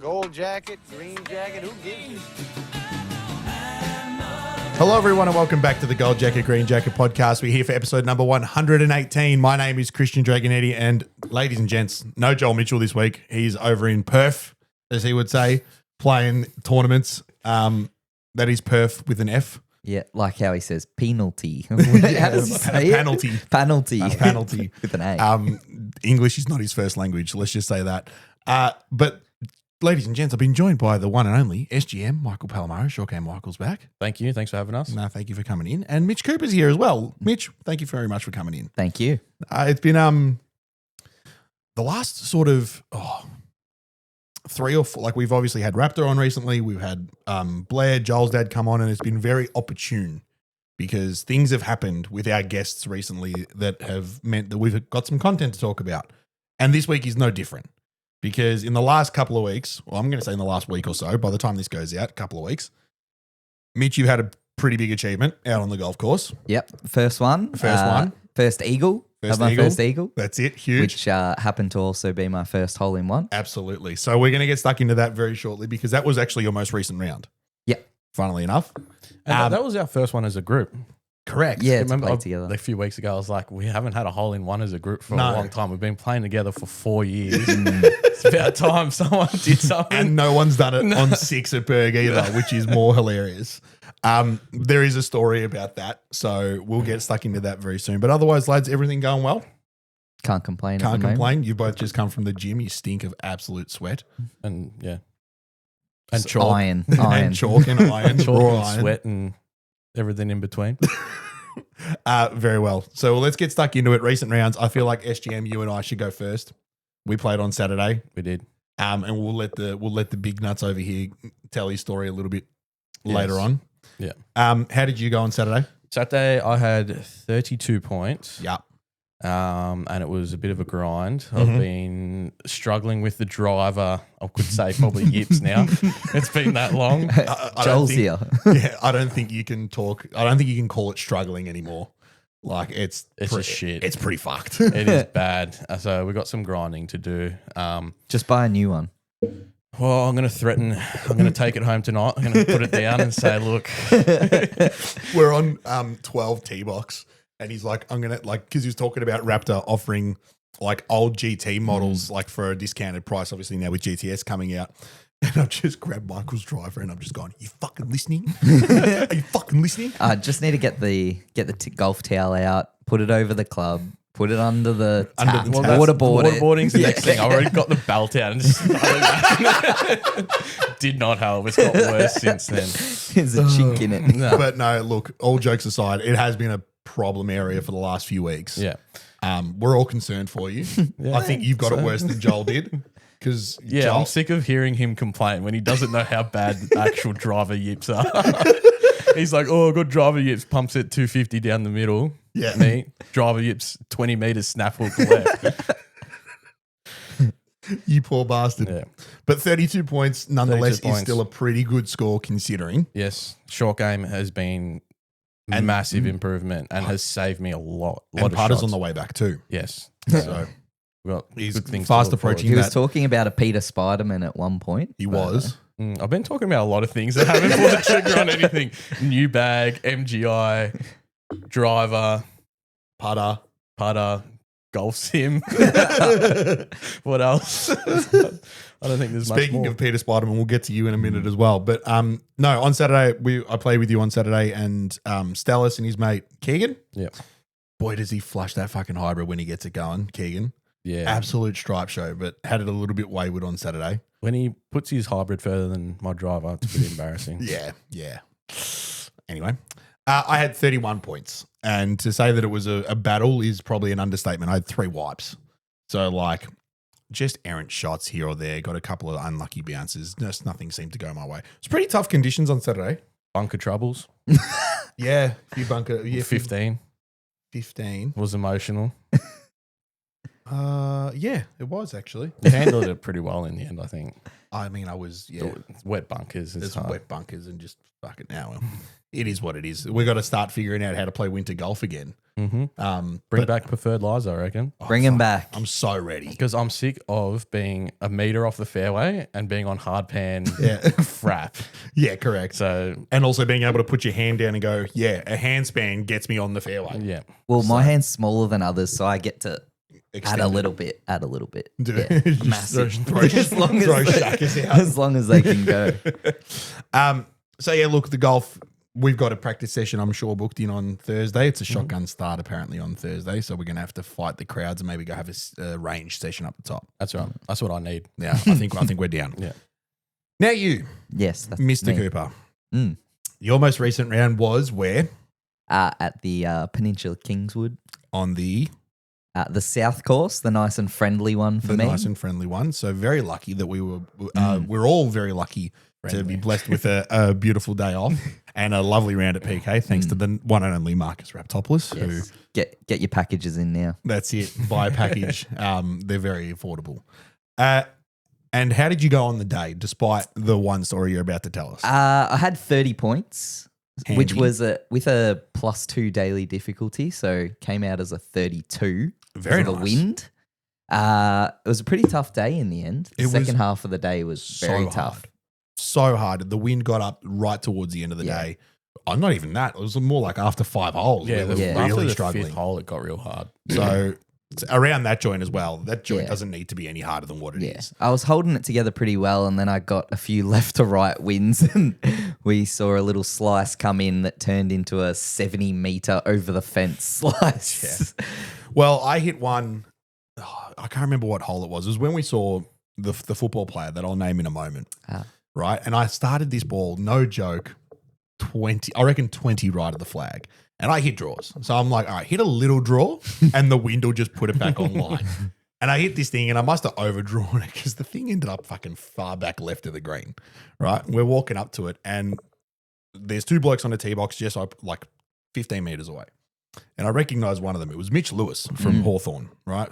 Gold jacket, green jacket, who gives you? Hello, everyone, and welcome back to the Gold Jacket, Green Jacket podcast. We're here for episode number 118. My name is Christian Dragonetti, and ladies and gents, no Joel Mitchell this week. He's over in Perth, as he would say, playing tournaments. That is Perth with an F. Yeah, like how he says penalty. How does he say Penalty. it? Penalty. Penalty. With an A. English is not his first language. Let's just say that. But ladies and gents, I've been joined by the one and only SGM, Michael Palomares. Shortcam Michael's back. Thank you. Thanks for having us. No, thank you for coming in. And Mitch Cooper's here as well. Mitch, thank you very much for coming in. Thank you. It's been the last sort of 3 or 4, like we've obviously had Raptor on recently. We've had Blair, Joel's dad, come on, and it's been very opportune because things have happened with our guests recently that have meant that we've got some content to talk about. And this week is no different because in the last couple of weeks, well, I'm going to say in the last week or so, by the time this goes out, a couple of weeks, Mitch, you've had a pretty big achievement out on the golf course. Yep. First one. First eagle. First eagle. That's it. Huge. Which happened to also be my first hole in one. Absolutely. So we're going to get stuck into that very shortly because that was actually your most recent round. Yep. Funnily enough. And that was our first one as a group. Correct. Yeah, to Remember, play together. a few weeks ago, I was like, we haven't had a hole in one as a group for No. a long time. We've been playing together for 4 years. It's about time someone did something. And no one's done it on 6 at Berg either, which is more hilarious. There is a story about that. So we'll get stuck into that very soon. But otherwise, lads, everything going well? Can't complain. Can't at the moment. complain. You both just come from the gym. You stink of absolute sweat. And yeah. And So- chalk. Iron. And chalk and iron. Chalk raw and iron. sweat and everything in between. Very well. So let's get stuck into it. Recent rounds. I feel like SGM, you and I should go first. We played on Saturday. We did. And we'll let the big nuts over here tell his story a little bit later Yes. on. Yeah. How did you go on Saturday? Saturday, I had 32 points. Yeah. And it was a bit of a grind. Mm-hmm. I've been struggling with the driver. I could say probably yips now. It's been that long. I don't Joel's think- here. Yeah, I don't think you can talk. I don't think you can call it struggling anymore. Like it's just shit. It's pretty fucked. It is bad. So we got some grinding to do. Just buy a new one. Well, I'm going to threaten. I'm going to take it home tonight. I'm going to put it down and say, look, We're on 12 tee box, and he's like, I'm gonna because he was talking about Raptor offering like old GT models like for a discounted price. Obviously now with GTS coming out. And I've just grabbed Michael's driver and I'm just going, you fucking listening? Are you fucking listening? Just need to get the golf towel out, put it over the club, put it under the Under tap, the tap. waterboard it. waterboarding's the next thing. I've already got the belt out and just did not help. It's got worse since then. There's a chink in it. No. But no, look, all jokes aside, it has been a problem area for the last few weeks. Yeah. We're all concerned for you. I think you've got it worse than Joel did. Because Yeah, I'm sick of hearing him complain when he doesn't know how bad actual driver yips are. He's like, oh, good driver yips, pumps it 250 down the middle. Yeah. Me, driver yips 20 meters, snap hook left. you poor bastard. Yeah. But 32 points nonetheless 32 is points. still a pretty good score considering. Yes, short game has been a And- massive improvement and has saved me a lot And of Parter's shots. on the way back too. Yes. So We've got He's good things fast to look forward approaching He to. was that. talking about a Peter Spiderman at one point. he but, was. I've been talking about a lot of things. I haven't pulled the trigger on anything. New bag, MGI, driver, Putter. putter, golf sim. What else? I don't think there's much Speaking more. of Peter Spiderman, we'll get to you in a minute as well. But no, on Saturday, I played with you on Saturday and Stellis and his mate Keegan. Yeah. Boy, does he flush that fucking hybrid when he gets it going, Keegan. Yeah. Absolute stripe show, but had it a little bit wayward on Saturday. When he puts his hybrid further than my driver, it's pretty embarrassing. Yeah. Anyway, I had 31 points. And to say that it was a battle is probably an understatement. I had 3 wipes. So, like, just errant shots here or there. Got a couple of unlucky bounces. Just nothing seemed to go my way. It's pretty tough conditions on Saturday. Bunker troubles. Yeah. Few bunker. Yeah, 15 15. was emotional. Yeah, it was actually. You handled it pretty well in the end, I think. I mean, I was, yeah. It's wet bunkers. It's There's hard. wet bunkers and just fuck it now. It is what it is. We got to start figuring out how to play winter golf again Bring back preferred lies, I reckon. Bring him back. I'm so ready. Because I'm sick of being a meter off the fairway and being on hard pan frap. Yeah, correct. So, And also being able to put your hand down and go, yeah, a handspan gets me on the fairway. yeah. Well, my hand's smaller than others, so I get to Extend add a it. little bit. Add a little bit. Do Yeah, it. Just massive. throw as long throw as shuckers out. as long as they can go. So yeah, look, the golf, we've got a practice session, I'm sure, booked in on Thursday. It's a shotgun start apparently on Thursday. So we're going to have to fight the crowds and maybe go have a range session up the top. That's right. That's what I need. Yeah, I think we're down. Yeah. Now you, Yes, that's Mr. me. Cooper, Mm. your most recent round was where? At the Peninsula Kingswood, On the South Course, the nice and friendly one for me. nice and friendly one. So very lucky that we're all very lucky to be blessed with a beautiful day off and a lovely round at PK, thanks to the one and only Marcus Raptopoulos, who Yes. Get your packages in now. that's it, buy a package. They're very affordable. And how did you go on the day, despite the one story you're about to tell us? I had 30 points, which Handy. was with a +2 daily difficulty, so came out as a 32. Very because of nice. the wind. It was a pretty tough day in the end. The It was second half of the day was so very hard. tough. So hard. The wind got up right towards the end of the Yeah. day. Not even that. It was more like after 5 holes. Yeah, we were Yeah. after really the struggling. fifth hole, it got real hard. So it's around that joint as well. That joint Yeah. doesn't need to be any harder than what it is. Yeah, I was holding it together pretty well, and then I got a few left to right winds, and we saw a little slice come in that turned into a 70-meter over the fence slice. Well, I hit one. I can't remember what hole it was. It was when we saw the football player that I'll name in a moment. Right. And I started this ball, no joke, 20 right of the flag. And I hit draws. So I'm like, all right, hit a little draw and the wind will just put it back online. And I hit this thing and I must have overdrawn it because the thing ended up fucking far back left of the green. Right. We're walking up to it and there's two blokes on the tee box just like 15 meters away. And I recognized one of them. It was Mitch Lewis from Hawthorn, right?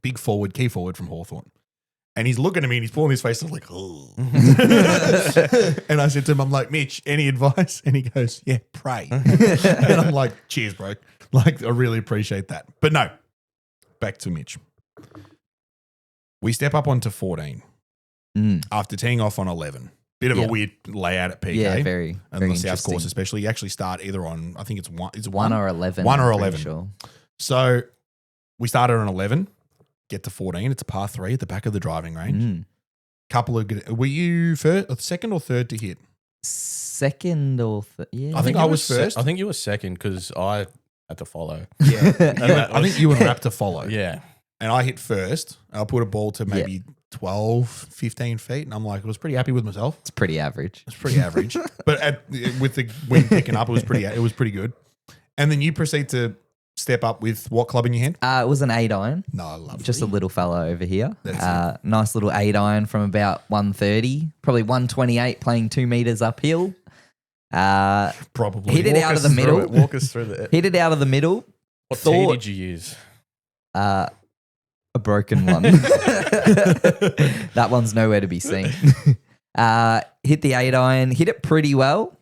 Big forward, key forward from Hawthorn. And he's looking at me and he's pulling his face. I'm like, oh. And I said to him, I'm like, Mitch, any advice? And he goes, yeah, pray. And I'm like, cheers, bro. Like, I really appreciate that. But no, back to Mitch. We step up onto 14 after teeing off on 11. Bit of a weird layout at PK. Yeah, very, and very the South interesting. Course, especially. You actually start either on, I think it's one. Is it 1 or 11. 1 or I'm pretty 11. Sure. So we started on 11, get to 14. It's a par 3 at the back of the driving range. Couple of good. Were you second or third to hit? Second or yeah. I think I was first. I think you were second because I had to follow. Yeah. that I think you and Raptor follow. Yeah. And I hit first. I put a ball to maybe 12, 15 feet. And I'm like, I was pretty happy with myself. It's pretty average. It's pretty average. But with the wind picking up, it was pretty good. And then you proceed to step up with what club in your hand? It was an 8-iron. No, I love Just a little fella over here. That's Nice little 8-iron from about 130, probably 128, playing 2 meters uphill. Probably. Hit it out of the middle. Walk us through it. Hit it out of the middle. What tee Thought- did you use? A broken one. That one's nowhere to be seen. Hit the 8-iron, hit it pretty well.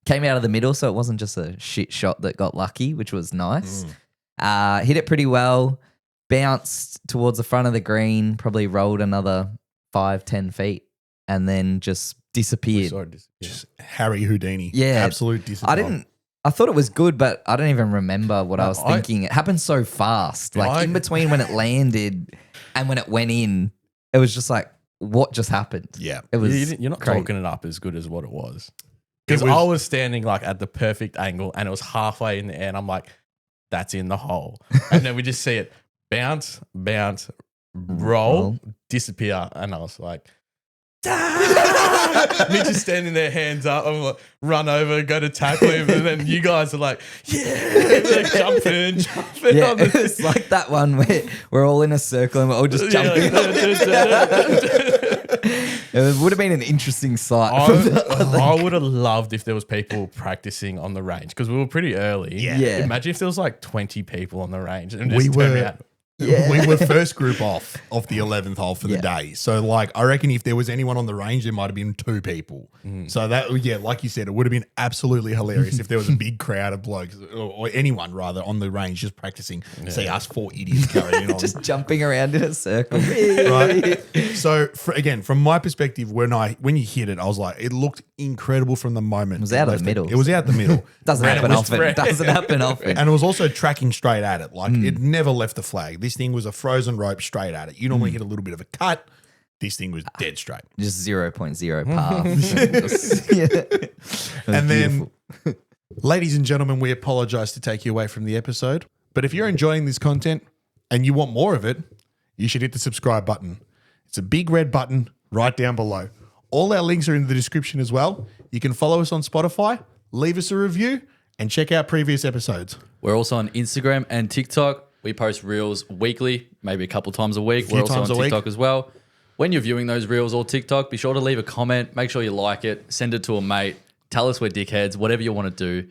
Came out of the middle, so it wasn't just a shit shot that got lucky, which was nice. Hit it pretty well. Bounced towards the front of the green, probably rolled another 5-10 feet, and then just disappeared. Just Harry Houdini. Yeah. Absolute disappointment. I thought it was good, but I don't even remember what I was thinking. It happened so fast. Like in between when it landed and when it went in, it was just like, what just happened? Yeah. It was You're not great. talking it up as good as what it was. Because It was- I was standing like at the perfect angle and it was halfway in the air and I'm like, that's in the hole. And then we just see it bounce, roll, disappear. And I was like, Mitch is standing there, hands up. I'm like, run over, go to tackle him. And then you guys are like, yeah, like jumping. Yeah, on it was like that one where we're all in a circle and we're all just jumping. It would have been an interesting sight. I would have loved if there was people practicing on the range because we were pretty early. Yeah. Imagine if there was like 20 people on the range and We just turned were- out. Yeah. We were first group off the 11th hole for the Yeah. day. So, like, I reckon if there was anyone on the range, there might have been 2 people. So that, yeah, like you said, it would have been absolutely hilarious if there was a big crowd of blokes or anyone rather on the range just practicing. See us 4 idiots carrying on. Just jumping around in a circle. Right. So again, from my perspective, when you hit it, I was like, it looked incredible from the moment. It was out of left the middle. It was out the middle. Doesn't happen often. Doesn't happen often. And it was also tracking straight at it. Like it never left the flag. This thing was a frozen rope straight at it. You normally hit a little bit of a cut. This thing was dead straight. Just 0.0 path. Yeah. And then, ladies and gentlemen, we apologize to take you away from the episode. But if you're enjoying this content and you want more of it, you should hit the subscribe button. It's a big red button right down below. All our links are in the description as well. You can follow us on Spotify, leave us a review, and check out previous episodes. We're also on Instagram and TikTok. We post reels weekly, maybe a couple times a week. We're also times on a week. TikTok as well. When you're viewing those reels or TikTok, be sure to leave a comment. Make sure you like it. Send it to a mate. Tell us we're dickheads. Whatever you want to do,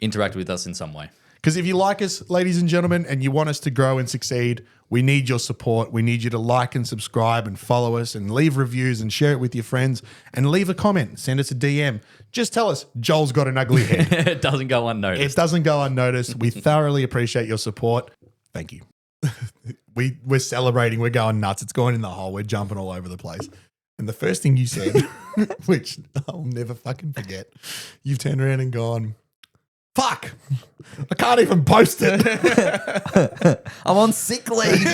interact with us in some way. Because if you like us, ladies and gentlemen, and you want us to grow and succeed, we need your support. We need you to like and subscribe and follow us and leave reviews and share it with your friends and leave a comment. Send us a DM. Just tell us, Joel's got an ugly head. It doesn't go unnoticed. It doesn't go unnoticed. We thoroughly appreciate your support. Thank you. We're celebrating. We're going nuts. It's going in the hole. We're jumping all over the place. And the first thing you said, which I'll never fucking forget, you've turned around and gone, fuck, I can't even post it. I'm on sick leave.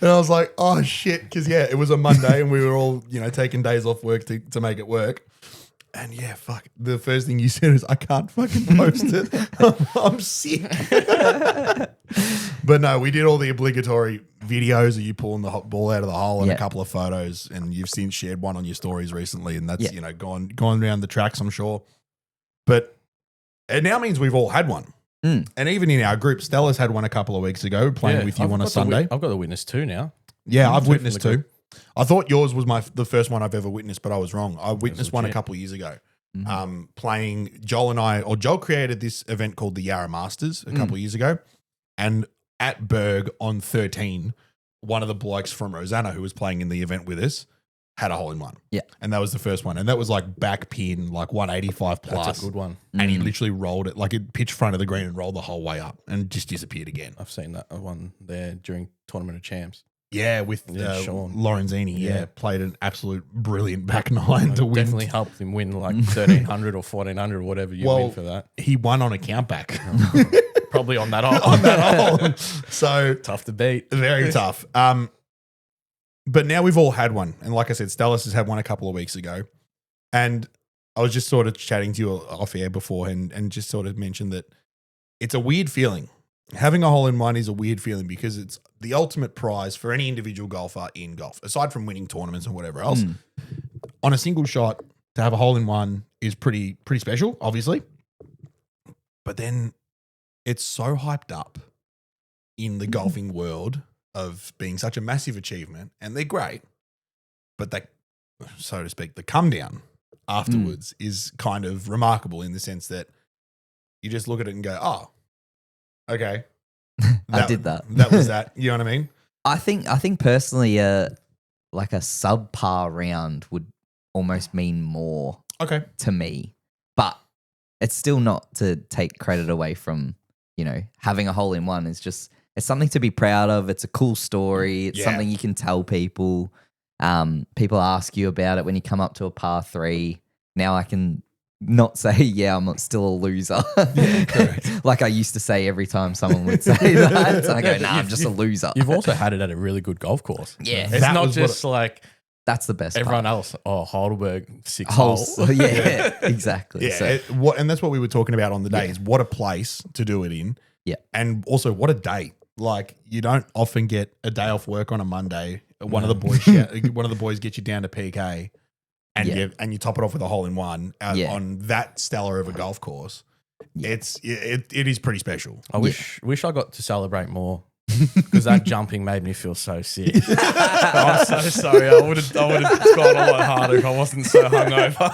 And I was like, oh shit. Because yeah, it was a Monday and we were all, taking days off work to make it work. And yeah, fuck. The first thing you said is, I can't fucking post it. I'm sick. But no, we did all the obligatory videos of you pulling the ball out of the hole and a couple of photos. And you've since shared one on your stories recently. And that's, gone around the tracks, I'm sure. But it now means we've all had one. And even in our group, Stella's had one a couple of weeks ago playing with you on a Sunday. I've got the witness too now. Yeah, I've witnessed two. I thought yours was the first one I've ever witnessed, but I was wrong. I witnessed one a couple of years ago. Playing Joel created this event called the Yarra Masters a couple of years ago. And at Berg on 13, one of the blokes from Rosanna who was playing in the event with us had a hole in one. Yeah. And that was the first one. And that was like back pin, like 185 plus. That's a good one. And he literally rolled it, like it pitched front of the green and rolled the whole way up and just disappeared again. I've seen that one there during Tournament of Champs. Yeah, with Sean Lorenzini. Yeah, played an absolute brilliant back nine to win. Definitely helped him win like 1,300 or 1,400 or whatever you win for that. He won on a countback. Probably on that hole. On that hole. So Tough to beat. very tough. But now we've all had one. And like I said, Stellas has had one a couple of weeks ago. And I was just sort of chatting to you off air before and just sort of mentioned that it's a weird feeling. Having a hole in one is a weird feeling because it's the ultimate prize for any individual golfer in golf, aside from winning tournaments and whatever else. On a single shot, to have a hole in one is pretty special, obviously. But then it's so hyped up in the golfing world of being such a massive achievement, and they're great, but that, so to speak, the come down afterwards is kind of remarkable in the sense that you just look at it and go, oh, okay. I did that. That was that. You know what I mean? I think personally, like a subpar round would almost mean more Okay. to me, but it's still not to take credit away from, having a hole in one. It's something to be proud of. It's a cool story. It's something you can tell people. People ask you about it when you come up to a par 3. Now I can not say, I'm still a loser. Like I used to say every time someone would say that. And I go, I'm just a loser. You've also had it at a really good golf course. Yeah. It's That not was just like That's the best everyone part. else. Oh, Heidelberg 6 Holes. hole. Yeah, exactly. Yeah. So, And that's what we were talking about on the day is what a place to do it in. Yeah. And also what a day. Like you don't often get a day off work on a Monday. One of the boys gets you down to PK and you top it off with a hole in one on that stellar of a golf course. Yeah. It is pretty special. I wish I got to celebrate more because that jumping made me feel so sick. I'm so sorry. I would have gone a lot harder if I wasn't so hungover.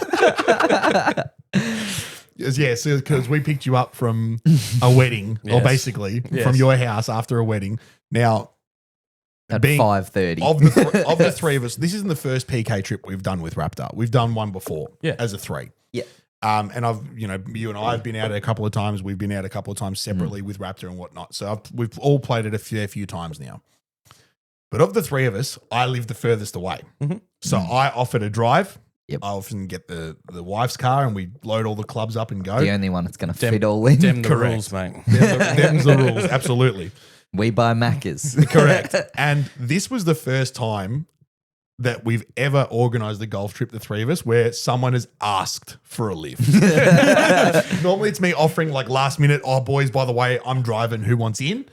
Yes, because we picked you up from a wedding, or Yes. basically Yes. from your house after a wedding. Now, At being 5:30. of the three of us, this isn't the first PK trip we've done with Raptor. We've done one before, as a three. Yeah. And you and I have been out a couple of times. We've been out a couple of times separately with Raptor and whatnot. So we've all played it a few times now. But of the three of us, I live the furthest away. So I offer to drive. Yep. I often get the wife's car and we load all the clubs up and go. The only one that's going to fit all in. Dem the Correct. rules, mate. Them's the rules, absolutely. We buy Maccas. Correct. And this was the first time that we've ever organised a golf trip, the three of us, where someone has asked for a lift. Normally it's me offering like last minute, oh, boys, by the way, I'm driving. Who wants in?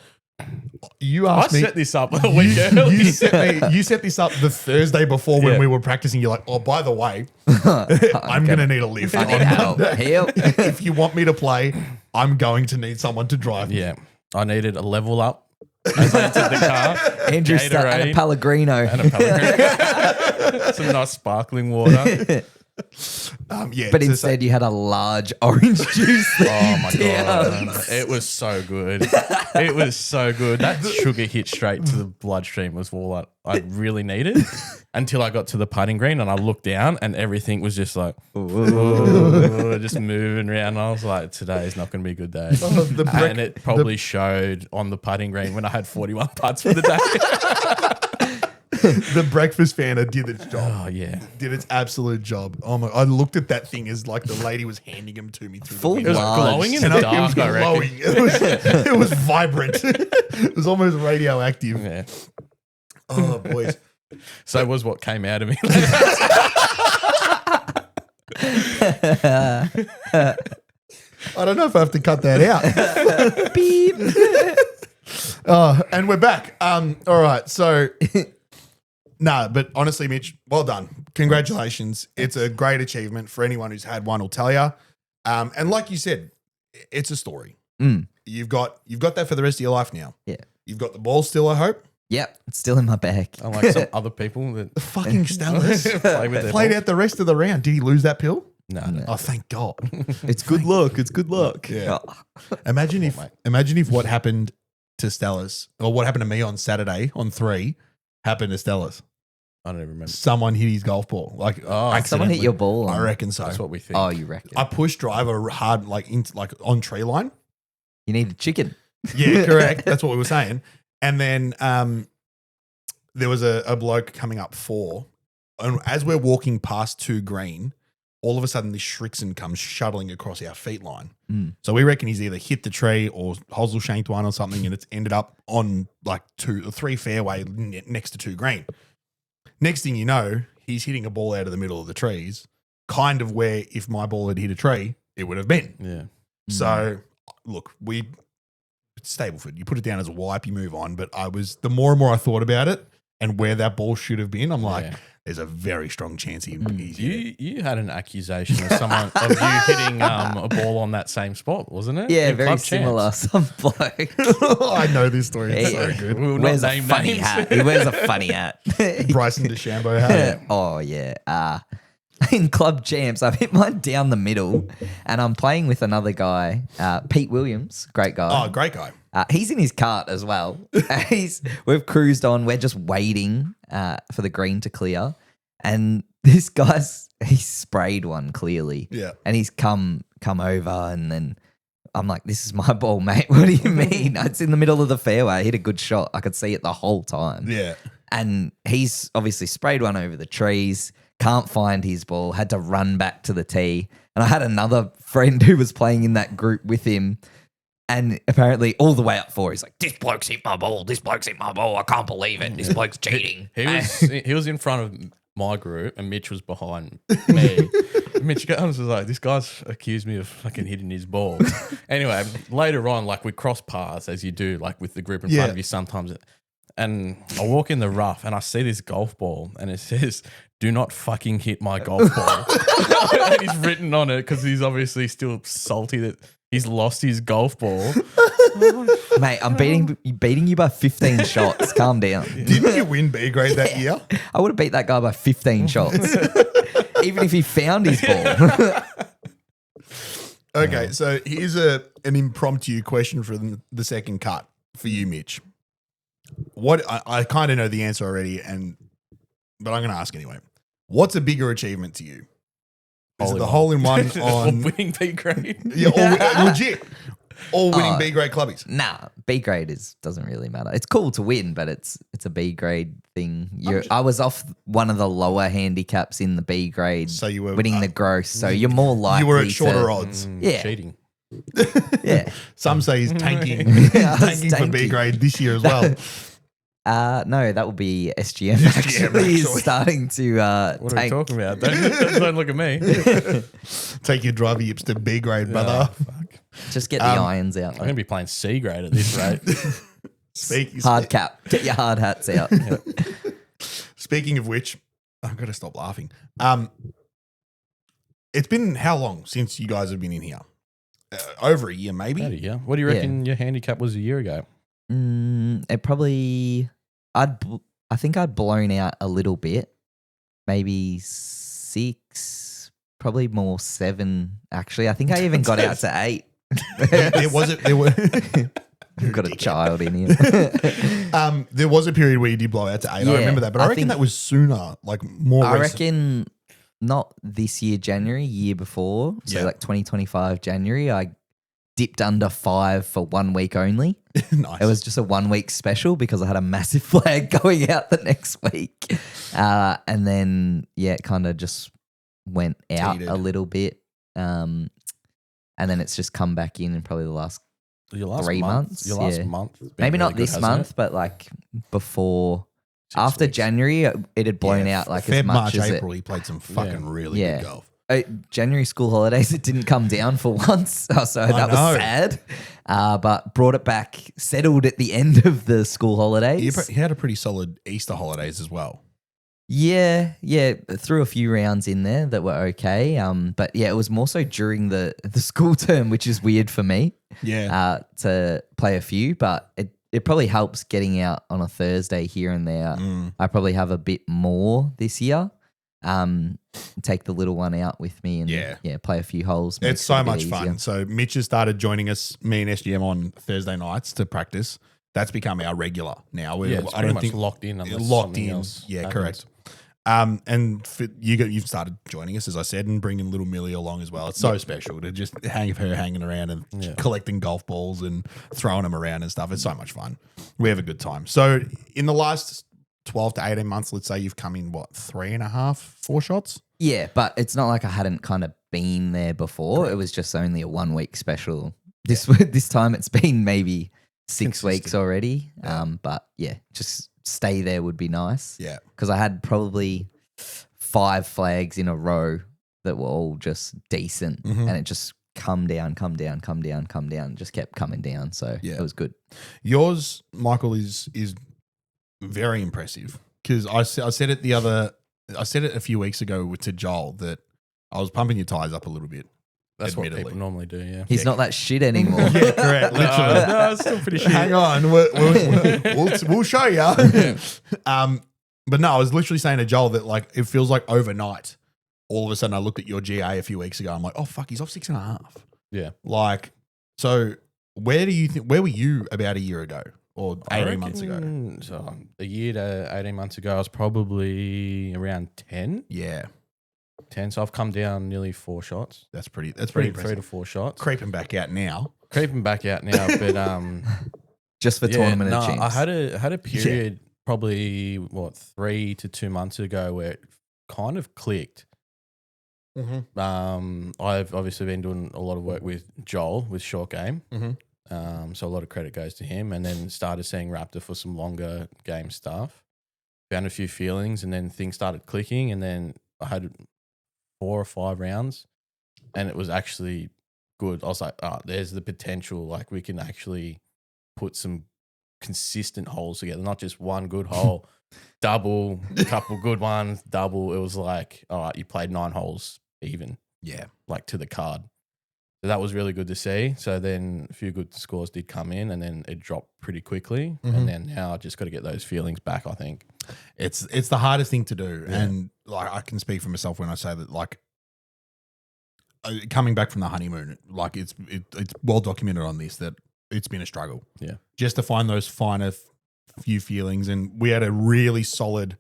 You I asked me. set this up a week early. You set this up the Thursday before when Yeah. we were practicing. You're like, oh, by the way, I'm going to need a lift. I need help. Help. If you want me to play, I'm going to need someone to drive me. Yeah. I needed a level up as I entered the car. Andrew and a Gatorade Pellegrino. and a Pellegrino. Some nice sparkling water. Yeah, But so- instead, you had a large orange juice. Oh that my you god, downed. it was so good. It was so good. That sugar hit straight to the bloodstream was all I really needed. Until I got to the putting green and I looked down and everything was just like, just moving around. And I was like, today is not going to be a good day. And it probably showed on the putting green when I had 41 putts for the day. The breakfast fanner did its job. Oh yeah, Did its absolute job. Oh my! I looked at that thing as like the lady was handing him to me through Full the it was window. large. glowing in the And it dark. was I reckon. glowing. It was vibrant. It was almost radioactive. Yeah. Oh boys! So was what came out of me. I don't know if I have to cut that out. Beep. And we're back. All right. So, but honestly, Mitch, well done. Congratulations. It's a great achievement for anyone who's had one will tell you. And like you said, it's a story. Mm. You've got that for the rest of your life now. Yeah. You've got the ball still, I hope. Yep. It's still in my bag. Unlike some other people that Fucking Stellas play with their played balls. out the rest of the round. Did he lose that pill? No. Oh, thank God. It's good luck. It's good luck. Yeah. Imagine if what happened to Stellas or what happened to me on Saturday on 3 happened to Stellas. I don't even remember. Someone hit his golf ball. Like, Someone hit your ball. I reckon so. That's what we think. Oh, you reckon? I pushed driver hard, like on tree line. You need a chicken. Yeah, correct. That's what we were saying. And then there was a bloke coming up 4, and as we're walking past 2 green, all of a sudden this Shrixon comes shuttling across our feet line. Mm. So we reckon he's either hit the tree or hosel shanked one or something, and it's ended up on like 2 or 3 fairway next to 2 green. Next thing you know, he's hitting a ball out of the middle of the trees, kind of where if my ball had hit a tree, it would have been. Yeah. So, look, Stableford, you put it down as a wipe, you move on. But the more and more I thought about it and where that ball should have been, I'm like, Yeah. there's a very strong chance he's hit it. You had an accusation of someone of you hitting a ball on that same spot, wasn't it? Yeah, In very Club similar. Champs. Some bloke. I know this story. It's Yeah. so good. We will Wears not a name funny names. hat. He wears a funny hat. Bryson DeChambeau hat. Oh, yeah. In Club Champs, I've hit mine down the middle and I'm playing with another guy, Pete Williams, great guy. Oh, great guy. He's in his cart as well. We've cruised on. We're just waiting for the green to clear. And this he's sprayed one clearly. Yeah. And he's come over and then I'm like, this is my ball, mate. What do you mean? It's in the middle of the fairway. I hit a good shot. I could see it the whole time. Yeah. And he's obviously sprayed one over the trees, can't find his ball, had to run back to the tee. And I had another friend who was playing in that group with him. And apparently all the way up 4, he's like, this bloke's hit my ball. This bloke's hit my ball. I can't believe it. This bloke's cheating. He was in front of my group and Mitch was behind me. Mitch Guns was like, this guy's accused me of fucking hitting his ball. Anyway, later on, like we cross paths as you do, like with the group in front of you sometimes. And I walk in the rough and I see this golf ball and it says, do not fucking hit my golf ball. And he's written on it because he's obviously still salty that he's lost his golf ball. Mate, I'm beating you by 15 shots. Calm down. Didn't you win B grade that year? I would have beat that guy by 15 shots. Even if he found his ball. Okay, so here's an impromptu question for the second cut for you, Mitch. What I kind of know the answer already, but I'm going to ask anyway. What's a bigger achievement to you? Is it the hole in one on winning B grade? Yeah, legit. All winning Oh. B grade clubbies. Nah, B grade doesn't really matter. It's cool to win, but it's a B grade thing. I was off one of the lower handicaps in the B grade, So you were winning the gross. So you're more likely. You were at shorter to, odds. Yeah. Cheating. Yeah. Some say he's tanking, Yeah, I was tanking for B tanking. grade this year as well. No, that would be SGM. SGM, Actually, is actually. starting to What are we tank. talking about? Don't look at me. Take your driver yips to B grade, brother. Just get the irons out. I'm going to be playing C grade at this rate. Hard cap. Get your hard hats out. Speaking of which, I've got to stop laughing. It's been how long since you guys have been in here? Over a year, maybe. Yeah. What do you reckon your handicap was a year ago? It probably. I think I'd blown out a little bit. Maybe 6. Probably more 7. Actually, I think I even got out to 8. There was I've got a child in here. there was a period where you did blow out to 8. I Yeah, remember that, but I reckon think- that was sooner, like more. I recent. reckon not this year, January, year before. So Yeah. like 2025 January, I dipped under 5 for 1 week only. Nice. It was just a 1 week special because I had a massive flag going out the next week. And then, it kind of just went out Teetered. a little bit. And then it's just come back in probably the last, Your last 3 month, months, Your last yeah. month. has been maybe really not good, this hasn't month, it? but like before, 6 after weeks. January, it had blown out like Feb, as much March, as April. He played some fucking really Yeah. good golf. January school holidays, it didn't come down for once. So that know. was sad. But brought it back, settled at the end of the school holidays. He had a pretty solid Easter holidays as well. Yeah, threw a few rounds in there that were okay. But it was more so during the school term, which is weird for me. Yeah. To play a few, but it probably helps getting out on a Thursday here and there. I probably have a bit more this year. Take the little one out with me and play a few holes. It's makes it so a bit much easier. fun. So Mitch has started joining us, me and SGM, on Thursday nights to practice. That's become our regular now. It's pretty much locked in. Unless locked something in. else Yeah, happens. correct. And you've started joining us, as I said, and bringing little Millie along as well. It's so special to just have her hanging around and collecting golf balls and throwing them around and stuff. It's so much fun. We have a good time. So in the last 12 to 18 months, let's say you've come in, 3.5, 4 shots? Yeah, but it's not like I hadn't kind of been there before. It was just only a 1 week special. This time it's been maybe 6 weeks already. But just stay there would be nice. Yeah. Because I had probably 5 flags in a row that were all just decent, and it just come down, just kept coming down. So it was good. Yours, Michael, is very impressive because I said it a few weeks ago to Joel that I was pumping your tires up a little bit. That's what admittedly. people normally do, yeah. He's not that shit anymore. Yeah, correct. Literally. No, it's still pretty shit. Hang on, we'll show you. But no, I was literally saying to Joel that like it feels like overnight. All of a sudden, I looked at your GA a few weeks ago. I'm like, oh fuck, he's off 6.5. Yeah. Like, so where do you think? Where were you about a year ago or 18 months ago? So a year to 18 months ago, I was probably around 10. Yeah, 10. So I've come down nearly 4 shots. that's pretty. That's Three pretty impressive. to 4 shots. Creeping back out now. Creeping back out now, but Just for tournament of champs. I had a period probably 3 to 2 months ago where it kind of clicked. I've obviously been doing a lot of work with Joel with short game, so a lot of credit goes to him. And then started seeing Raptor for some longer game stuff. Found a few feelings, and then things started clicking. And then I had 4 or 5 rounds, and it was actually good. I was like, oh, there's the potential. Like we can actually put some consistent holes together, not just one good hole, double, a couple good ones, double. It was like, all right, you played 9 holes even, Yeah. like to the card. So that was really good to see. So then a few good scores did come in, and then it dropped pretty quickly. And then now I just got to get those feelings back, I think. It's the hardest thing to do. And like I can speak for myself when I say that like coming back from the honeymoon, like it's well documented on this that it's been a struggle. Yeah. Just to find those finer few feelings. And we had a really solid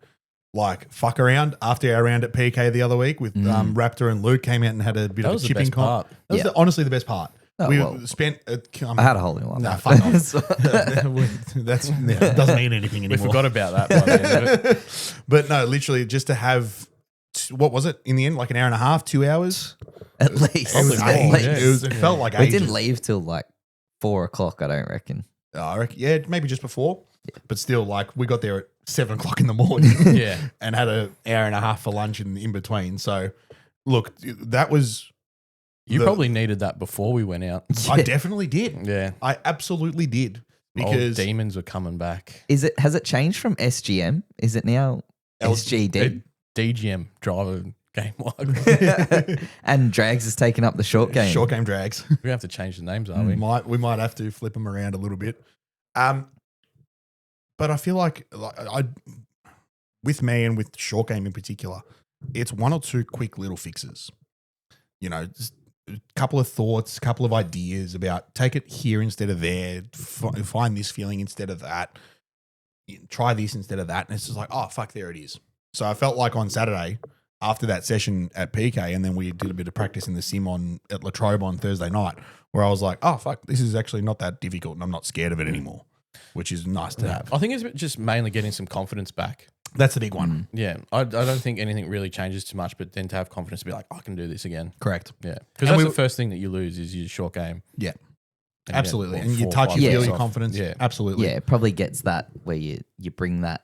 like fuck around after our round at PK the other week with Raptor and Luke came out and had a bit That of was a the chipping best comp. part. That was honestly the best part. Oh, we well. spent. I had a hole in one. Nah, fuck off. That's it doesn't mean anything We anymore. forgot about that by the end of it. But no, literally just to have what was it in the end? Like an hour and a half, 2 hours. At least. Probably At more, least. yeah. It felt like We ages. didn't leave till like 4 o'clock, I don't reckon. I reckon, yeah, maybe just before, but still, like we got there at 7 o'clock in the morning, Yeah. and had an hour and a half for lunch in between. So, look, that was You the- probably needed that before we went out. I definitely did. Yeah. I absolutely did Old because demons were coming back. Has it changed from SGM? Is it now SGD? DGM driver game log. And Drags has taken up the short game. short game drags. We have to change the names, are we? we might have to flip them around a little bit. But I feel like I with me and with short game in particular, it's one or two quick little fixes. You know, just a couple of thoughts, a couple of ideas about take it here instead of there, find this feeling instead of that, try this instead of that. And it's just like, oh, fuck, there it is. So I felt like on Saturday, after that session at PK, and then we did a bit of practice in the sim at Latrobe on Thursday night, where I was like, oh, fuck, this is actually not that difficult and I'm not scared of it anymore, which is nice to have. I think it's just mainly getting some confidence back. That's the big one. Yeah. I don't think anything really changes too much, but then to have confidence to be like, I can do this again. Correct. Yeah. Because that's the first thing that you lose is your short game. Yeah. And Absolutely. what, And you 4 or touch, 5 you feel weeks your off. confidence. Yeah. Absolutely. Yeah, it probably gets that where you bring the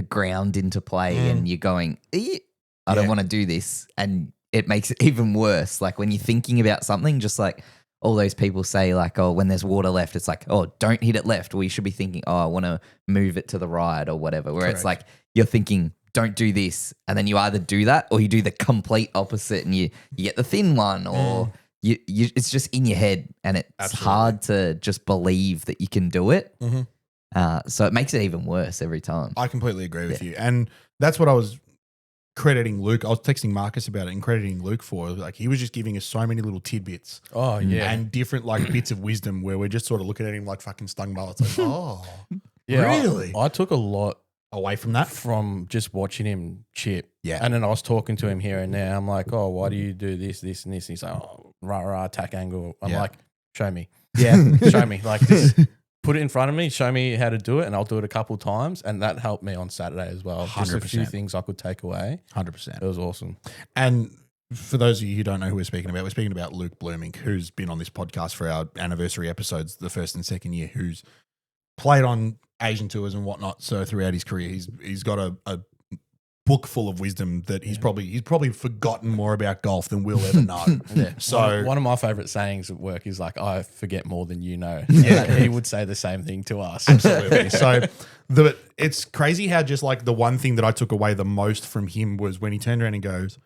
ground into play and you're going, I don't want to do this. And it makes it even worse. Like when you're thinking about something, just like all those people say, like, oh, when there's water left, it's like, oh, don't hit it left. Well, you should be thinking, oh, I want to move it to the right or whatever. Where it's like you're thinking, don't do this. And then you either do that or you do the complete opposite and you get the thin one or you it's just in your head and it's hard to just believe that you can do it. So it makes it even worse every time. I completely agree with you. And that's what I was crediting Luke. I was texting Marcus about it and crediting Luke for. Like he was just giving us so many little tidbits Oh, yeah. and different like bits of wisdom where we're just sort of looking at him like fucking stung bullets. Like, oh, Yeah, really? I took a lot Away from that? from just watching him chip. Yeah. And then I was talking to him here and there. I'm like, oh, why do you do this, this, and this? And he's like, oh, rah, attack angle. I'm Yeah. like, show me. Yeah. Show me. Like, just put it in front of me, show me how to do it, and I'll do it a couple times. And that helped me on Saturday as well. Just a few 100%. things I could take away. 100%. It was awesome. And for those of you who don't know who we're speaking about Luke Blooming, who's been on this podcast for our anniversary episodes, the first and second year, who's played on Asian tours and whatnot. So throughout his career, he's got a book full of wisdom that he's probably forgotten more about golf than we'll ever know. Yeah. So one of my favorite sayings at work is like, I forget more than you know. Yeah. He would say the same thing to us. absolutely. So it's crazy how just like the one thing that I took away the most from him was when he turned around and goes,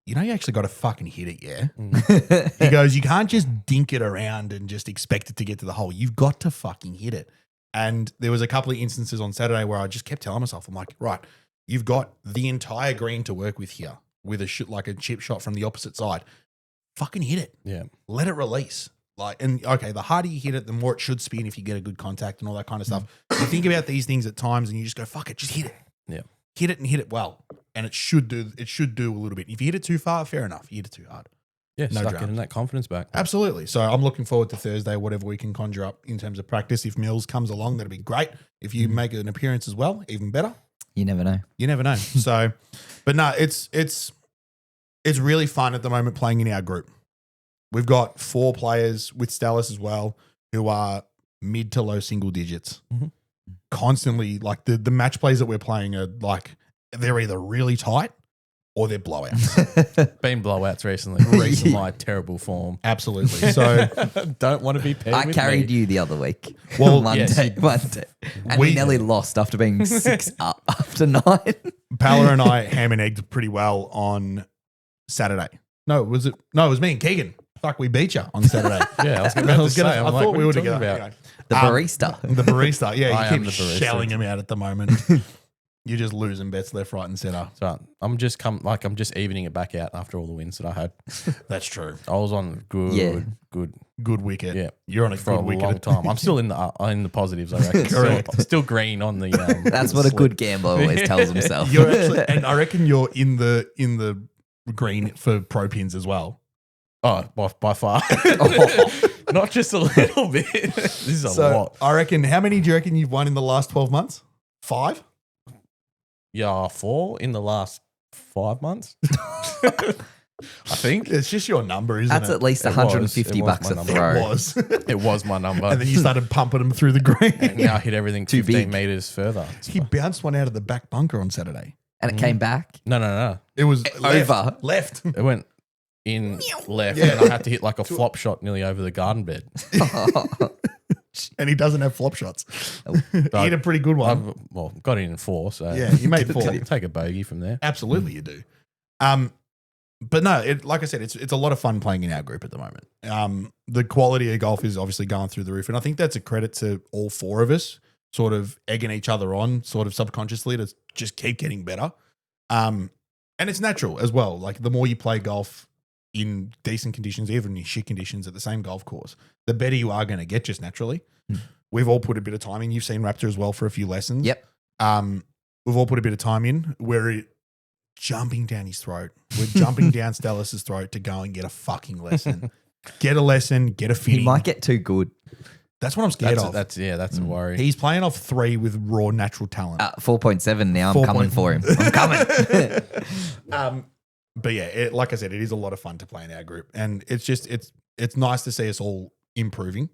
you know, you actually got to fucking hit it, yeah? He goes, you can't just dink it around and just expect it to get to the hole. You've got to fucking hit it. And there was a couple of instances on Saturday where I just kept telling myself, I'm like, right, you've got the entire green to work with here with a chip shot from the opposite side. Fucking hit it. Yeah. Let it release. And okay, the harder you hit it, the more it should spin if you get a good contact and all that kind of stuff. You think about these things at times and you just go, fuck it, just hit it. Yeah. Hit it and hit it well. And it should do a little bit. If you hit it too far, fair enough. You hit it too hard. Yeah. No Start dramas. getting that confidence back. Absolutely. So I'm looking forward to Thursday, whatever we can conjure up in terms of practice. If Mills comes along, that'll be great. If you make an appearance as well, even better. You never know. You never know. So, but no, it's really fun at the moment playing in our group. We've got 4 players with Stellis as well who are mid to low single digits. Mhm. Constantly, like the match plays that we're playing are like they're either really tight or they're blowouts. Been blowouts recently. Reason why terrible form. Absolutely. So Don't want to be paired I with carried me. you the other week. Well, one yes. day. And we nearly lost after being 6 up after 9. Pala and I ham and egged pretty well on Saturday. No, it was me and Keegan. Fuck, we beat you on Saturday. Yeah, I was about to say. I I'm like, thought what we are were you talking together. about? Anyway. The barista. The barista. Yeah, I you am keep the barista. shelling him out at the moment. You're just losing bets left, right, and center. So I'm just evening it back out after all the wins that I had. That's true. I was on Good wicket. Yeah. You're on a for good a wicket. long time. I'm still in the positives, I reckon. Correct. Still green on the. That's what a good gambler always tells himself. You're actually, and I reckon you're in the green for pro pins as well. Oh, by far. Not just a little bit. This is a lot. I reckon. How many do you reckon you've won in the last 12 months? 5? Yeah, 4 in the last 5 months. I think It's just your number, isn't That's it? at least It was. 150 It was bucks my a number. throw. It was. it was my number. And then you started pumping them through the green. And now I hit everything Too 15 big. meters further. He bounced one out of the back bunker on Saturday. And it came back. No. It was Over. left. It went in left, Yeah. and I had to hit like a flop shot nearly over the garden bed. And he doesn't have flop shots. He hit a pretty good one. Got in 4, so Yeah, you made 4. take a bogey from there. Absolutely, you do. But no, like I said, it's a lot of fun playing in our group at the moment. The quality of golf is obviously going through the roof, and I think that's a credit to all 4 of us, sort of egging each other on, sort of subconsciously to just keep getting better. And it's natural as well. Like the more you play golf in decent conditions, even in shit conditions at the same golf course, the better you are going to get just naturally. We've all put a bit of time in. You've seen Raptor as well for a few lessons. Yep. We've all put a bit of time in. We're jumping down his throat. We're jumping down Stellis's throat to go and get a fucking lesson. Get a lesson, get a fitting. He might get too good. That's what I'm scared of. That's a worry. He's playing off 3 with raw natural talent. 4.7 now. I'm 4 coming point- for him. I'm coming. But yeah, like I said, it is a lot of fun to play in our group, and it's nice to see us all improving.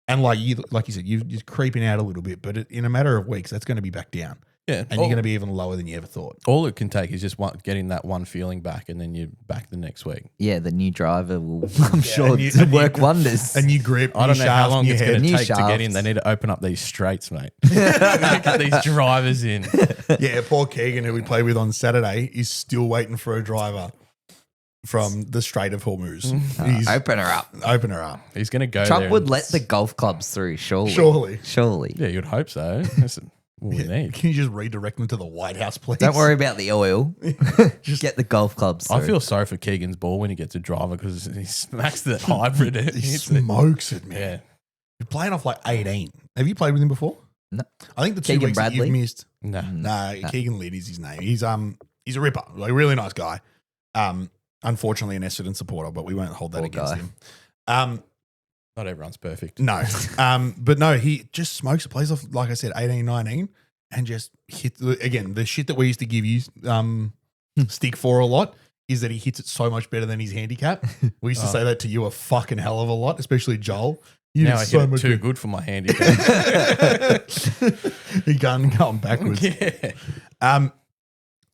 And like you said, you're creeping out a little bit, but in a matter of weeks, that's going to be back down, Yeah, and you're going to be even lower than you ever thought. all it can take is just getting that one feeling back, and then you're back the next week. Yeah, the new driver will, I'm sure, and you- work wonders. A new grip, I don't know how shafts, long new it's head. going to New take to get in. shafts. They need to open up these straights, mate. Get these drivers in. Yeah, Paul Keegan, who we played with on Saturday, is still waiting for a driver from the Strait of Hormuz. He's Open her up. open her up. He's going to go Trump there would and- let the golf clubs through, surely. Surely. Yeah, you'd hope so. That's what we need. Can you just redirect them to the White House, please? Don't worry about the oil. Just get the golf clubs through. I feel sorry for Keegan's ball when he gets a driver because he smacks the hybrid. He Hits it. smokes it, man. Yeah. You're playing off like 18. Have you played with him before? No. I think the 2 Keegan weeks that Bradley? you've missed. No. Nah, Keegan Lid is his name. He's a ripper, like a really nice guy. Unfortunately, an Essendon supporter, but we won't hold that Poor against guy. him. Not everyone's perfect. No. But no, he just smokes. Plays off, like I said, 18, 19, and just hit again the shit that we used to give you stick for a lot is that he hits it so much better than his handicap. We used to say that to you a fucking hell of a lot, especially Joel. You Now did I so hit it much too good for my handicap. He can't going backwards. Yeah.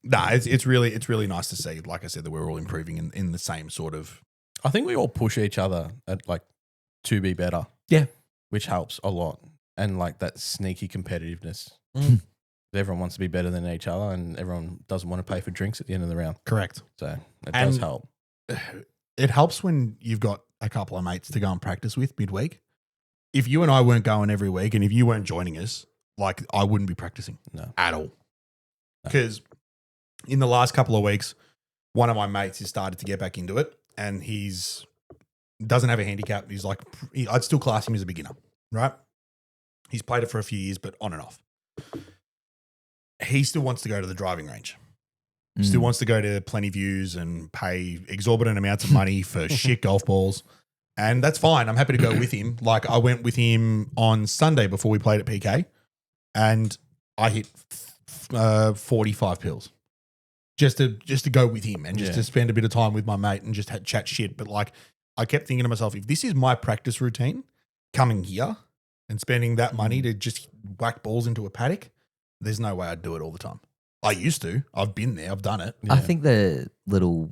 No, it's really nice to see. Like I said, that we're all improving in the same sort of. I think we all push each other to be better. Yeah. Which helps a lot. And like that sneaky competitiveness. Mm. Everyone wants to be better than each other and everyone doesn't want to pay for drinks at the end of the round. Correct. So it does And- help. It helps when you've got a couple of mates to go and practice with midweek. If you and I weren't going every week, and if you weren't joining us, like I wouldn't be practicing No. at all. Because in the last couple of weeks, one of my mates has started to get back into it, and he's doesn't have a handicap. He's like, I'd still class him as a beginner, right? He's played it for a few years, but on and off. He still wants to go to the driving range. Still wants to go to Plenty Views and pay exorbitant amounts of money for shit golf balls. And that's fine. I'm happy to go with him. Like I went with him on Sunday before we played at PK, and I hit 45 pills just to go with him and just to spend a bit of time with my mate and just chat shit. But like I kept thinking to myself, if this is my practice routine, coming here and spending that money to just whack balls into a paddock, there's no way I'd do it all the time. I used to. I've been there. I've done it. I think the little,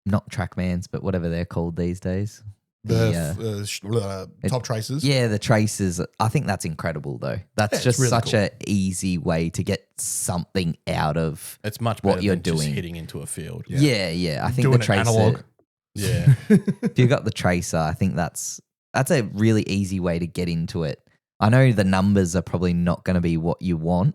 not trackmans, but whatever they're called these days. The top traces. Yeah, the traces. I think that's incredible, though. That's it's just really such cool. a easy way to get something out of It's much what better you're than just doing. hitting into a field. Yeah. I think Doing the it tracer. analog. Yeah. If you got the tracer, I think that's a really easy way to get into it. I know the numbers are probably not going to be what you want,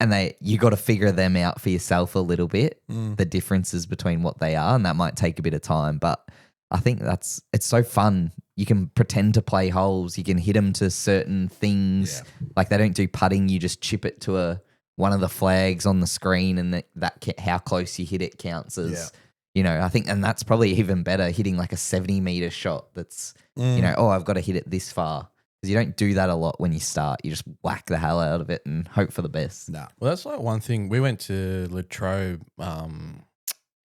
and you got to figure them out for yourself a little bit, the differences between what they are, and that might take a bit of time. But I think it's so fun. You can pretend to play holes. You can hit them to certain things. Yeah. Like they don't do putting. You just chip it to one of the flags on the screen, and how close you hit it counts as, I think, and that's probably even better, hitting like a 70-meter shot that's, I've got to hit it this far. Because you don't do that a lot when you start. You just whack the hell out of it and hope for the best. Nah. Well, that's like one thing. We went to Latrobe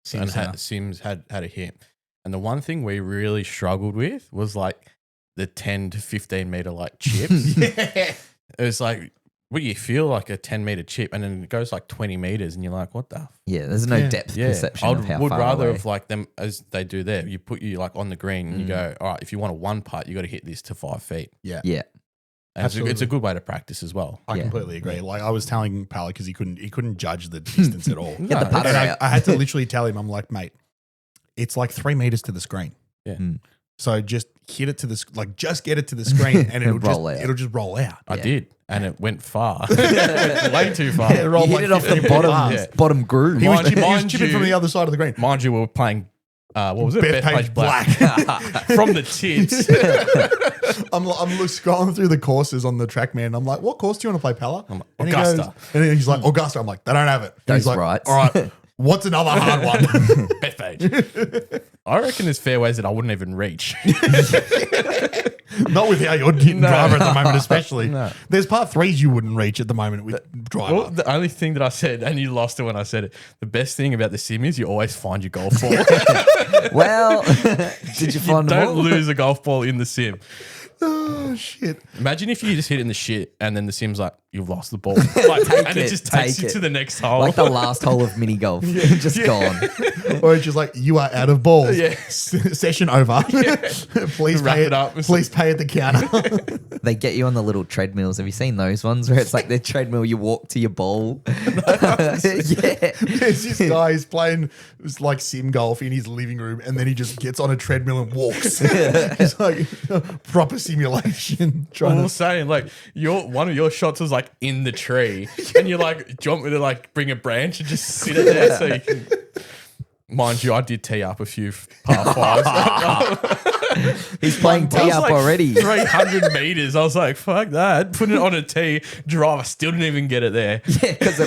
Sims and Sims had a hit. And the one thing we really struggled with was like the 10 to 15 meter like chips. Yeah. It was like, well, you feel like a 10-meter chip, and then it goes like 20 meters, and you're like, what the? Yeah, there's no depth perception of how would far rather away. have like them as they do there. You put you like on the green, and you go, all right, if you want a one putt, you got to hit this to 5 feet. Yeah. Yeah. And it's a Absolutely. good way to practice as well. I completely agree. Like I was telling Pally because he couldn't judge the distance at all. Get the putter And out. I had to literally tell him, I'm like, mate, it's like 3 meters to the screen. Yeah. So just hit it to the just get it to the screen, and it'll just roll out. I did, and it went far. It went way too far. Yeah, it rolled You like hit it off the 50 bottom, miles. Yeah. bottom groove. He was, Mind- chipping, he was mind chipping you- from the other side of the green. Mind you, we were playing, what was it? Bethpage Black. From the tips. I'm scrolling through the courses on the TrackMan. And I'm like, what course do you want to play, Pella? like, And he Augusta. goes- and he's like, Augusta. I'm like, they don't have it. And Those he's like, rights. all right, what's another hard one? Bethpage. I reckon there's fairways that I wouldn't even reach. Not with how you're hitting driver at the moment, especially. No. There's part threes you wouldn't reach at the moment with driver. Well, the only thing that I said, and you lost it when I said it, the best thing about the sim is you always find your golf ball. Well, did you find them Don't all? lose a golf ball in the sim. Oh, shit. Imagine if you just hit it in the shit and then the sim's like, you've lost the ball. Like, and it just takes take you it. to the next hole. Like the last hole of mini golf, just gone. Or it's just like, you are out of balls. Yeah. Session over. Please Wrap pay it up. Please pay at the counter. They get you on the little treadmills. Have you seen those ones where it's like the treadmill, you walk to your ball? Yeah. There's this guy who's playing like sim golf in his living room, and then he just gets on a treadmill and walks. It's like proper simulation. I'm Trying to saying, like, one of your shots was like in the tree, and you're like, do you want me to like bring a branch and just sit it there so you can? Mind you, I did tee up a few par fives. He's playing I tee was up like already. 300 meters. I was like, fuck that. Putting it on a tee, drive. I still didn't even get it there. Yeah, because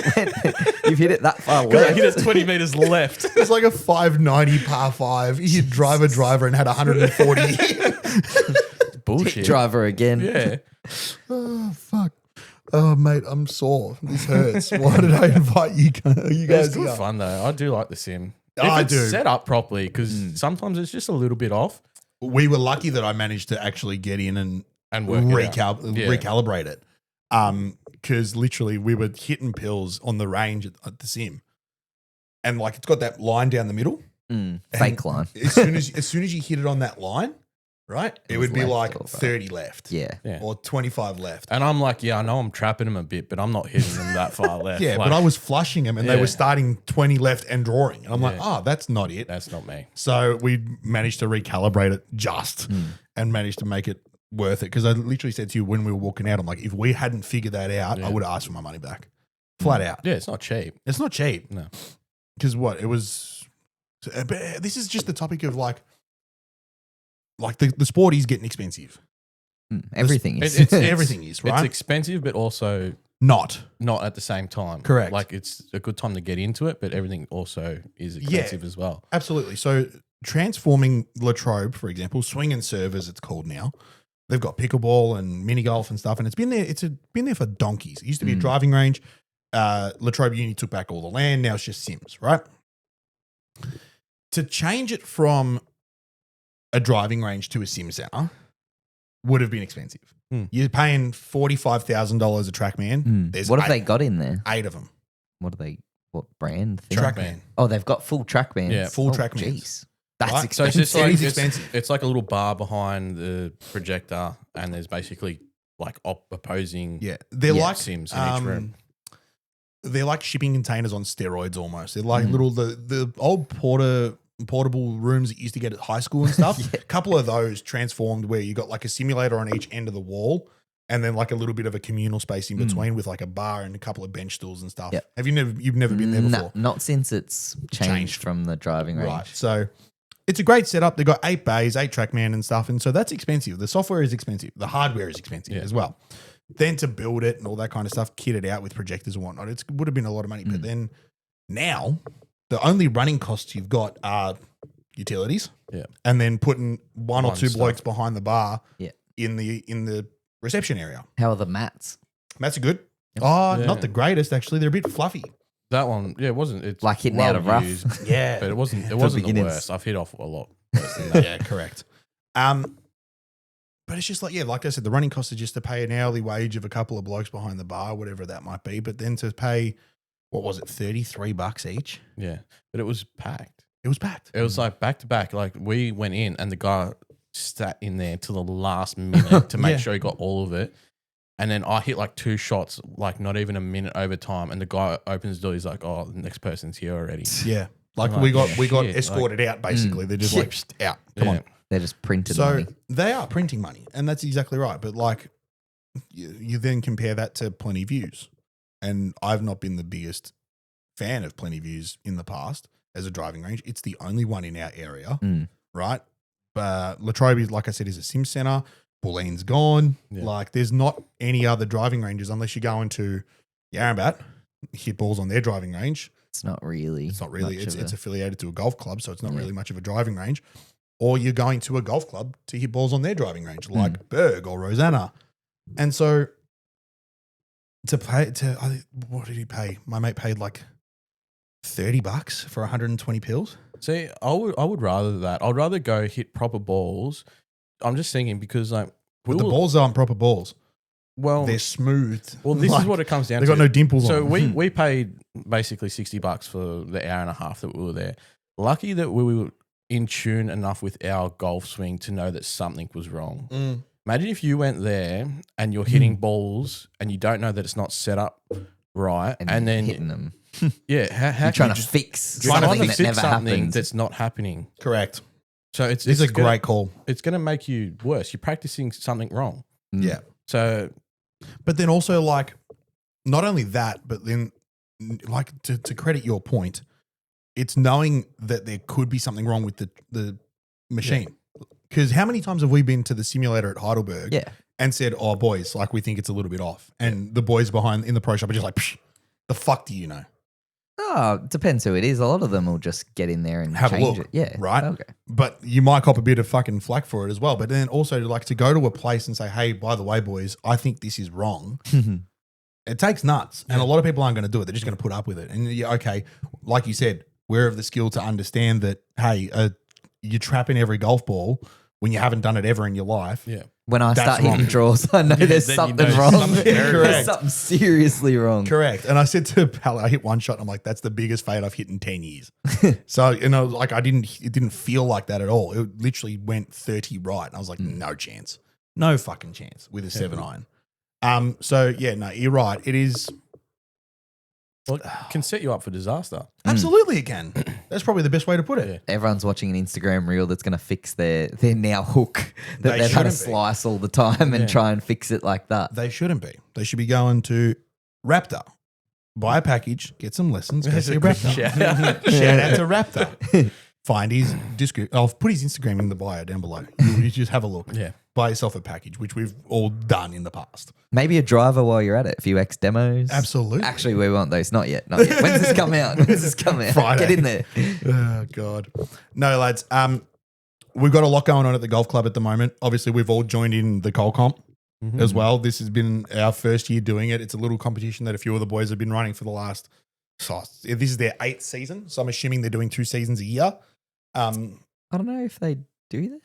you've hit it that far Because I left. hit it 20 meters left. It's like a 590 par 5. He hit driver and had 140. Bullshit. Driver again. Yeah. Oh, fuck. Oh, mate, I'm sore. This hurts. Why did I invite you guys? It's good here? fun though. I do like the sim. Oh, If I it's do. set up properly, because sometimes it's just a little bit off. We were lucky that I managed to actually get in and And work it out. Yeah. recalibrate it. Because literally we were hitting pills on the range at the sim. And like it's got that line down the middle. Fake line. As soon as you hit it on that line, right? It was would be left like or right. 30 left. Yeah. Yeah. Or 25 left. And I'm like, yeah, I know I'm trapping them a bit, but I'm not hitting them that far left. Yeah, Like, but I was flushing them and they Yeah. were starting 20 left and drawing. And I'm like, Yeah. oh, that's not it. that's not me. So we managed to recalibrate it just and managed to make it worth it. Because I literally said to you when we were walking out, I'm like, if we hadn't figured that out, I would have asked for my money back. Flat out. Yeah, it's not cheap. It's not cheap. No. Because what? It was. But this is just the topic of like the sport is getting expensive. Everything is. It's Everything is, right? It's expensive, but also Not. not at the same time. Correct. Like it's a good time to get into it, but everything also is expensive as well. Absolutely. So transforming Latrobe, for example, swing and serve as it's called now. They've got pickleball and mini golf and stuff, and it's been there. Been there for donkeys. It used to be a driving range. Latrobe Uni took back all the land. Now it's just Sims, right? To change it from a driving range to a sim center would have been expensive. You're paying $45,000 a TrackMan. There's What have they got in there? 8 of them. What brand? Thing? TrackMan. Oh, they've got full track bands. Yeah, full oh, track bands. Jeez. That's Right? So it's expensive. just like It is expensive. It's like a little bar behind the projector, and there's basically like opposing. Yeah, they're like Sims in each room. They're like shipping containers on steroids almost. They're like little the old portable rooms that you used to get at high school and stuff. A couple of those transformed where you got like a simulator on each end of the wall, and then like a little bit of a communal space in between with like a bar and a couple of bench stools and stuff. Yep. You've never been there before? No, not since it's changed from the driving range. Right. So it's a great setup. They've got 8 bays, 8 TrackMan and stuff. And so that's expensive. The software is expensive. The hardware is expensive as well. Then to build it and all that kind of stuff, kit it out with projectors and whatnot, it would have been a lot of money. But then now the only running costs you've got are utilities. Yeah. And then putting one or two stuff. blokes behind the bar Yeah. in the reception area. How are the mats? That's good. Oh, Yeah. not the greatest actually. They're a bit fluffy. That one, it wasn't. It's Like hitting out of rough. used, Yeah. but it wasn't the beginners. worst. I've hit off a lot worse than that. Yeah, correct. But it's just like, like I said, the running cost is just to pay an hourly wage of a couple of blokes behind the bar, whatever that might be. But then to pay, what was it, $33 each? Yeah, but it was packed. It was packed. It was like back to back. Like we went in and the guy sat in there till the last minute to make Yeah. sure he got all of it. And then I hit like 2 shots, like not even a minute over time. And the guy opens the door. He's like, "Oh, the next person's here already." Yeah. Like I'm we like, got shit, escorted out basically. They're just like, "Psst, out. Come Yeah. on." They're just printed So money. they are printing money, and that's exactly right. But like, you then compare that to Plenty Views, and I've not been the biggest fan of Plenty Views in the past as a driving range. It's the only one in our area, right? Latrobe, like I said, is a sim center. Bulleen's gone. Yeah. Like, there's not any other driving ranges unless you go into Yarrambat, hit balls on their driving range. It's not really. It's not really. much of It's a- affiliated to a golf club, so it's not Yeah. really much of a driving range. Or you're going to a golf club to hit balls on their driving range, like Berg or Rosanna. And so what did he pay? My mate paid like $30 for 120 pills. See, I would rather that. I'd rather go hit proper balls. I'm just thinking because like But the balls aren't proper balls. well, They're smooth. well, this Like, is what it comes down They've to. got no dimples So on them. we paid basically $60 for the hour and a half that we were there. Lucky that we were in tune enough with our golf swing to know that something was wrong. Imagine if you went there and you're hitting balls and you don't know that it's not set up right, and then hitting them. yeah, how You're can trying you to just fix trying to something that fix never something happens. that's not happening? Correct. So it's It's a gonna- great call. It's going to make you worse. You're practicing something wrong. Yeah. So But then also, like, not only that, but then, like, to credit your point, it's knowing that there could be something wrong with the machine. Because how many times have we been to the simulator at Heidelberg Yeah. and said, "Oh, boys, like, we think it's a little bit off," and the boys behind in the pro shop are just like, "Psh, the fuck do you know?" Oh, it depends who it is. A lot of them will just get in there and Have a change look, it. Yeah. right? Okay. But you might cop a bit of fucking flack for it as well. But then also, like, to go to a place and say, "Hey, by the way, boys, I think this is wrong." It takes nuts, and a lot of people aren't going to do it. They're just going to put up with it. And okay, like you said, we're of the skill to understand that. Hey, you're trapping every golf ball when you haven't done it ever in your life. yeah, When I That's start hitting wrong. draws, I know there's then you something know wrong. something very There's correct. something seriously wrong. Correct. And I said to Pal, I hit one shot. And I'm like, that's the biggest fade I've hit in 10 years. So, like it didn't feel like that at all. It literally went 30 right. And I was like, no chance. No fucking chance with a 7-iron. So yeah, no, you're right. It is. well, it can set you up for disaster. Absolutely it can. That's probably the best way to put it. Yeah. Everyone's watching an Instagram reel that's going to fix their now hook that They they've had to shouldn't be. slice all the time and Yeah. try and fix it like that. They shouldn't be. They should be going to Raptor. Buy a package, get some lessons, go see Raptor. Shout out. Shout out to Raptor. Find his description. I'll put his Instagram in the bio down below. You just have a look. Yeah. Buy yourself a package, which we've all done in the past. Maybe a driver while you're at it. A few X demos. Absolutely. Actually, we want those. Not yet. Not yet. When's this come out? When's this come out? Friday. Get in there. Oh God. No, lads. We've got a lot going on at the golf club at the moment. Obviously, we've all joined in the Coal Comp as well. This has been our first year doing it. It's a little competition that a few of the boys have been running for the last. So this is their 8th season, so I'm assuming they're doing 2 seasons a year. I don't know if they do that.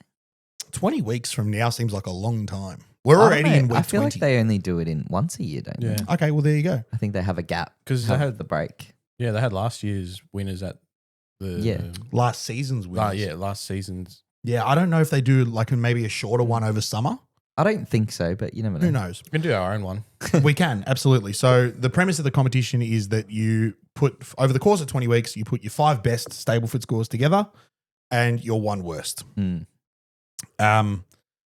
20 weeks from now seems like a long time. We're I don't already know. in week I feel 20. like they only do it in once a year, don't Yeah. they? Okay, well there you go. I think they have a gap 'Cause they have had- the break. Yeah, they had last year's winners at the Yeah. Last season's winners. last season's. Yeah, I don't know if they do like maybe a shorter one over summer. I don't think so, but you never know. Who knows? We can do our own one. We can, absolutely. So the premise of the competition is that you put, over the course of 20 weeks, you put your 5 best Stableford scores together and your 1 worst. Mm.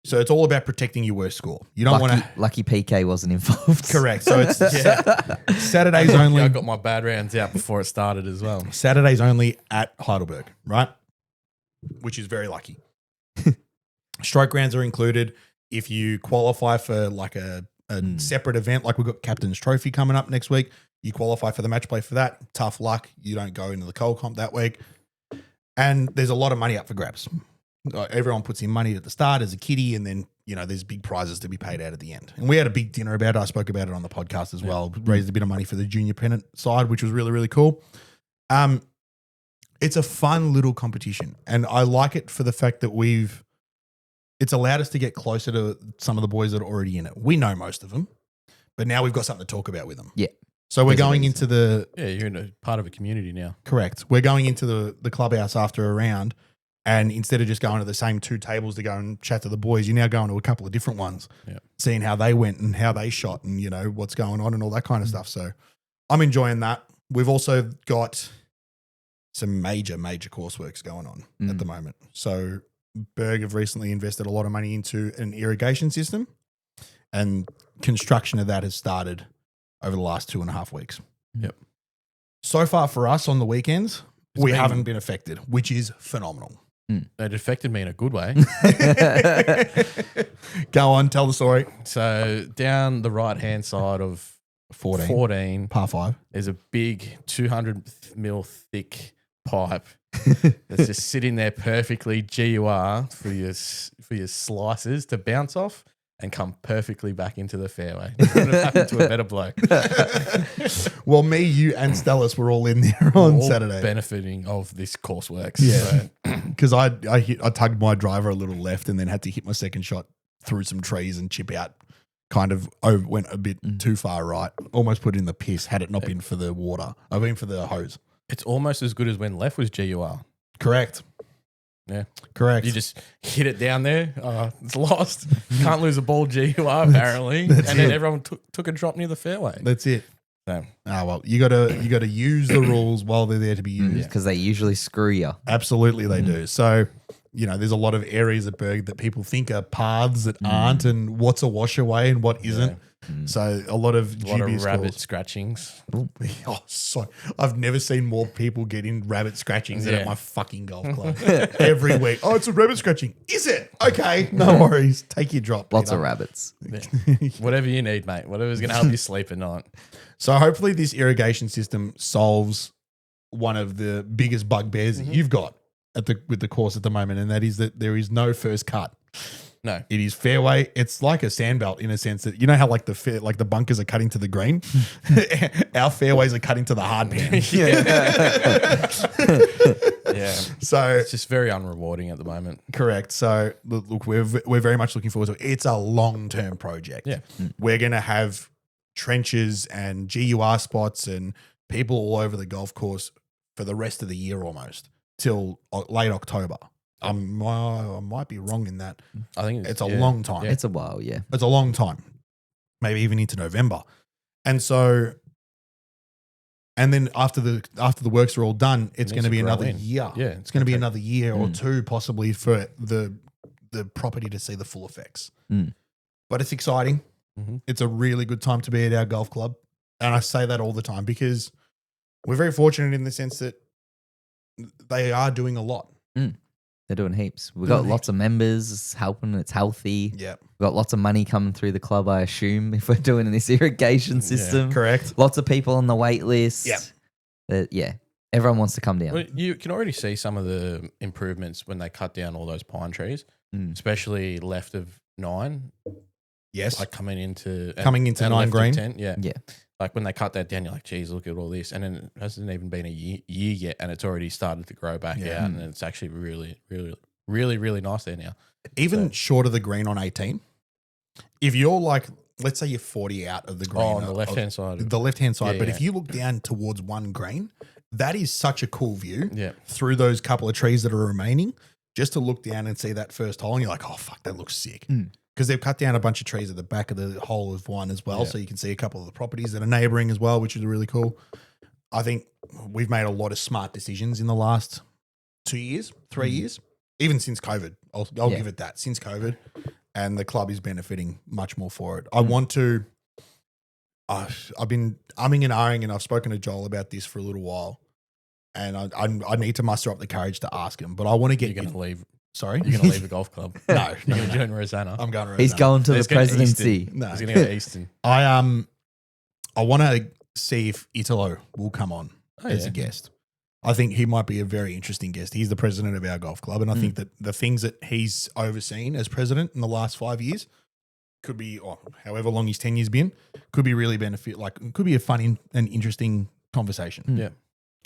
So it's all about protecting your worst score. You don't want to. Lucky PK wasn't involved. Correct. So it's Saturdays only. I got my bad rounds out before it started as well. Saturdays only at Heidelberg, right? Which is very lucky. Stroke rounds are included. If you qualify for like a separate event, like we've got Captain's Trophy coming up next week, you qualify for the match play for that. Tough luck. You don't go into the cold comp that week. And there's a lot of money up for grabs. Everyone puts in money at the start as a kiddie, and then, there's big prizes to be paid out at the end. And we had a big dinner about it. I spoke about it on the podcast as well. Raised a bit of money for the junior pennant side, which was really, really cool. It's a fun little competition. And I like it for the fact that it's allowed us to get closer to some of the boys that are already in it. We know most of them, but now we've got something to talk about with them. Yeah. So we're going into the... Yeah, you're in a part of a community now. Correct. We're going into the clubhouse after a round, and instead of just going to the same 2 tables to go and chat to the boys, you're now going to a couple of different ones, seeing how they went and how they shot and, what's going on and all that kind of stuff. So I'm enjoying that. We've also got some major courseworks going on at the moment. So Berg have recently invested a lot of money into an irrigation system, and construction of that has started over the last 2.5 weeks. Yep. So far for us on the weekends, we haven't been affected, which is phenomenal. It affected me in a good way. Go on, tell the story. So down the right-hand side of 14, par 5. there's a big 200 mil thick pipe that's just sitting there perfectly GUR for your slices to bounce off and come perfectly back into the fairway. Couldn't have happened to a better bloke. Well, me, you, and Stellis were all in there on All Saturday. benefiting of this coursework. Yeah. Because I tugged my driver a little left and then had to hit my second shot through some trees and chip out. Kind of went a bit too far right. Almost put it in the piss had it not been for the water. I mean for the hose. It's almost as good as when left was GUR. Correct. Yeah. Correct. You just hit it down there. It's lost. You can't lose a ball GUR apparently. And then everyone took a drop near the fairway. That's it. So, Well, you gotta use the rules while they're there to be used. Because they usually screw you. Absolutely, they do. So, there's a lot of areas at Berg that people think are paths that aren't, and what's a wash away and what isn't. So a lot of rabbit calls. scratchings. Oh, sorry. I've never seen more people get in rabbit scratchings than at my fucking golf club every week. Oh, it's a rabbit scratching. Is it? Okay, no worries. Take your drop. Lots Peter. of rabbits. Whatever you need, mate. Whatever's going to help you sleep at night. So hopefully this irrigation system solves one of the biggest bugbears that you've got with the course at the moment, and that is that there is no first cut. No. It is fairway. It's like a sandbelt in a sense that, how like the bunkers are cutting to the green? Our fairways are cutting to the hard pan. Yeah. So It's just very unrewarding at the moment. correct. So look, we're very much looking forward to it. It's a long-term project. Yeah. We're going to have trenches and GUR spots and people all over the golf course for the rest of the year almost till late October. I might be wrong in that. I think It's a long time. It's a while, yeah. It's a long time, maybe even into November. And so, and then after the works are all done, it's going to be another year. Yeah, It's going to be another year or two possibly for the property to see the full effects. But it's exciting. It's a really good time to be at our golf club. And I say that all the time because we're very fortunate in the sense that they are doing a lot. They're doing heaps. We've got lots of members. It's helping. It's healthy. Yeah. We've got lots of money coming through the club, I assume, if we're doing this irrigation system. Correct. Lots of people on the wait list. Yep. Everyone wants to come down. Well, you can already see some of the improvements when they cut down all those pine trees, especially left of 9. Yes. Like coming into 9 left of green. 10, yeah. Yeah. Like when they cut that down, you're like, geez, look at all this. And then it hasn't even been a year yet, and it's already started to grow back out. And it's actually really, really, really, really nice there now. Even short of the green on 18, if you're like, let's say you're 40 out of the green. On the left-hand side. The left-hand side. Yeah, But yeah. if you look down towards 1 green, that is such a cool view through those couple of trees that are remaining, just to look down and see that first hole. And you're like, oh, fuck, that looks sick. Because they've cut down a bunch of trees at the back of the hole of 1 as well. Yeah. So you can see a couple of the properties that are neighboring as well, which is really cool. I think we've made a lot of smart decisions in the last 2 years, 3 years, even since COVID. I'll give it that. Since COVID, and the club is benefiting much more for it. I want to. I've been umming and ahhing, and I've spoken to Joel about this for a little while, and I need to muster up the courage to ask him. But I want to get You're going to leave. Sorry, You're going to leave the golf club. no, You're going to join Rosanna. I'm going. He's going to the He's going to presidency. Easton. No. He's going to go to Easton. I want to see if Italo will come on as yeah. a guest. I think he might be a very interesting guest. He's the president of our golf club, and I think that the things that he's overseen as president in the last 5 years could be, or however long his tenure's been, could be really could be a fun and interesting conversation. Yeah.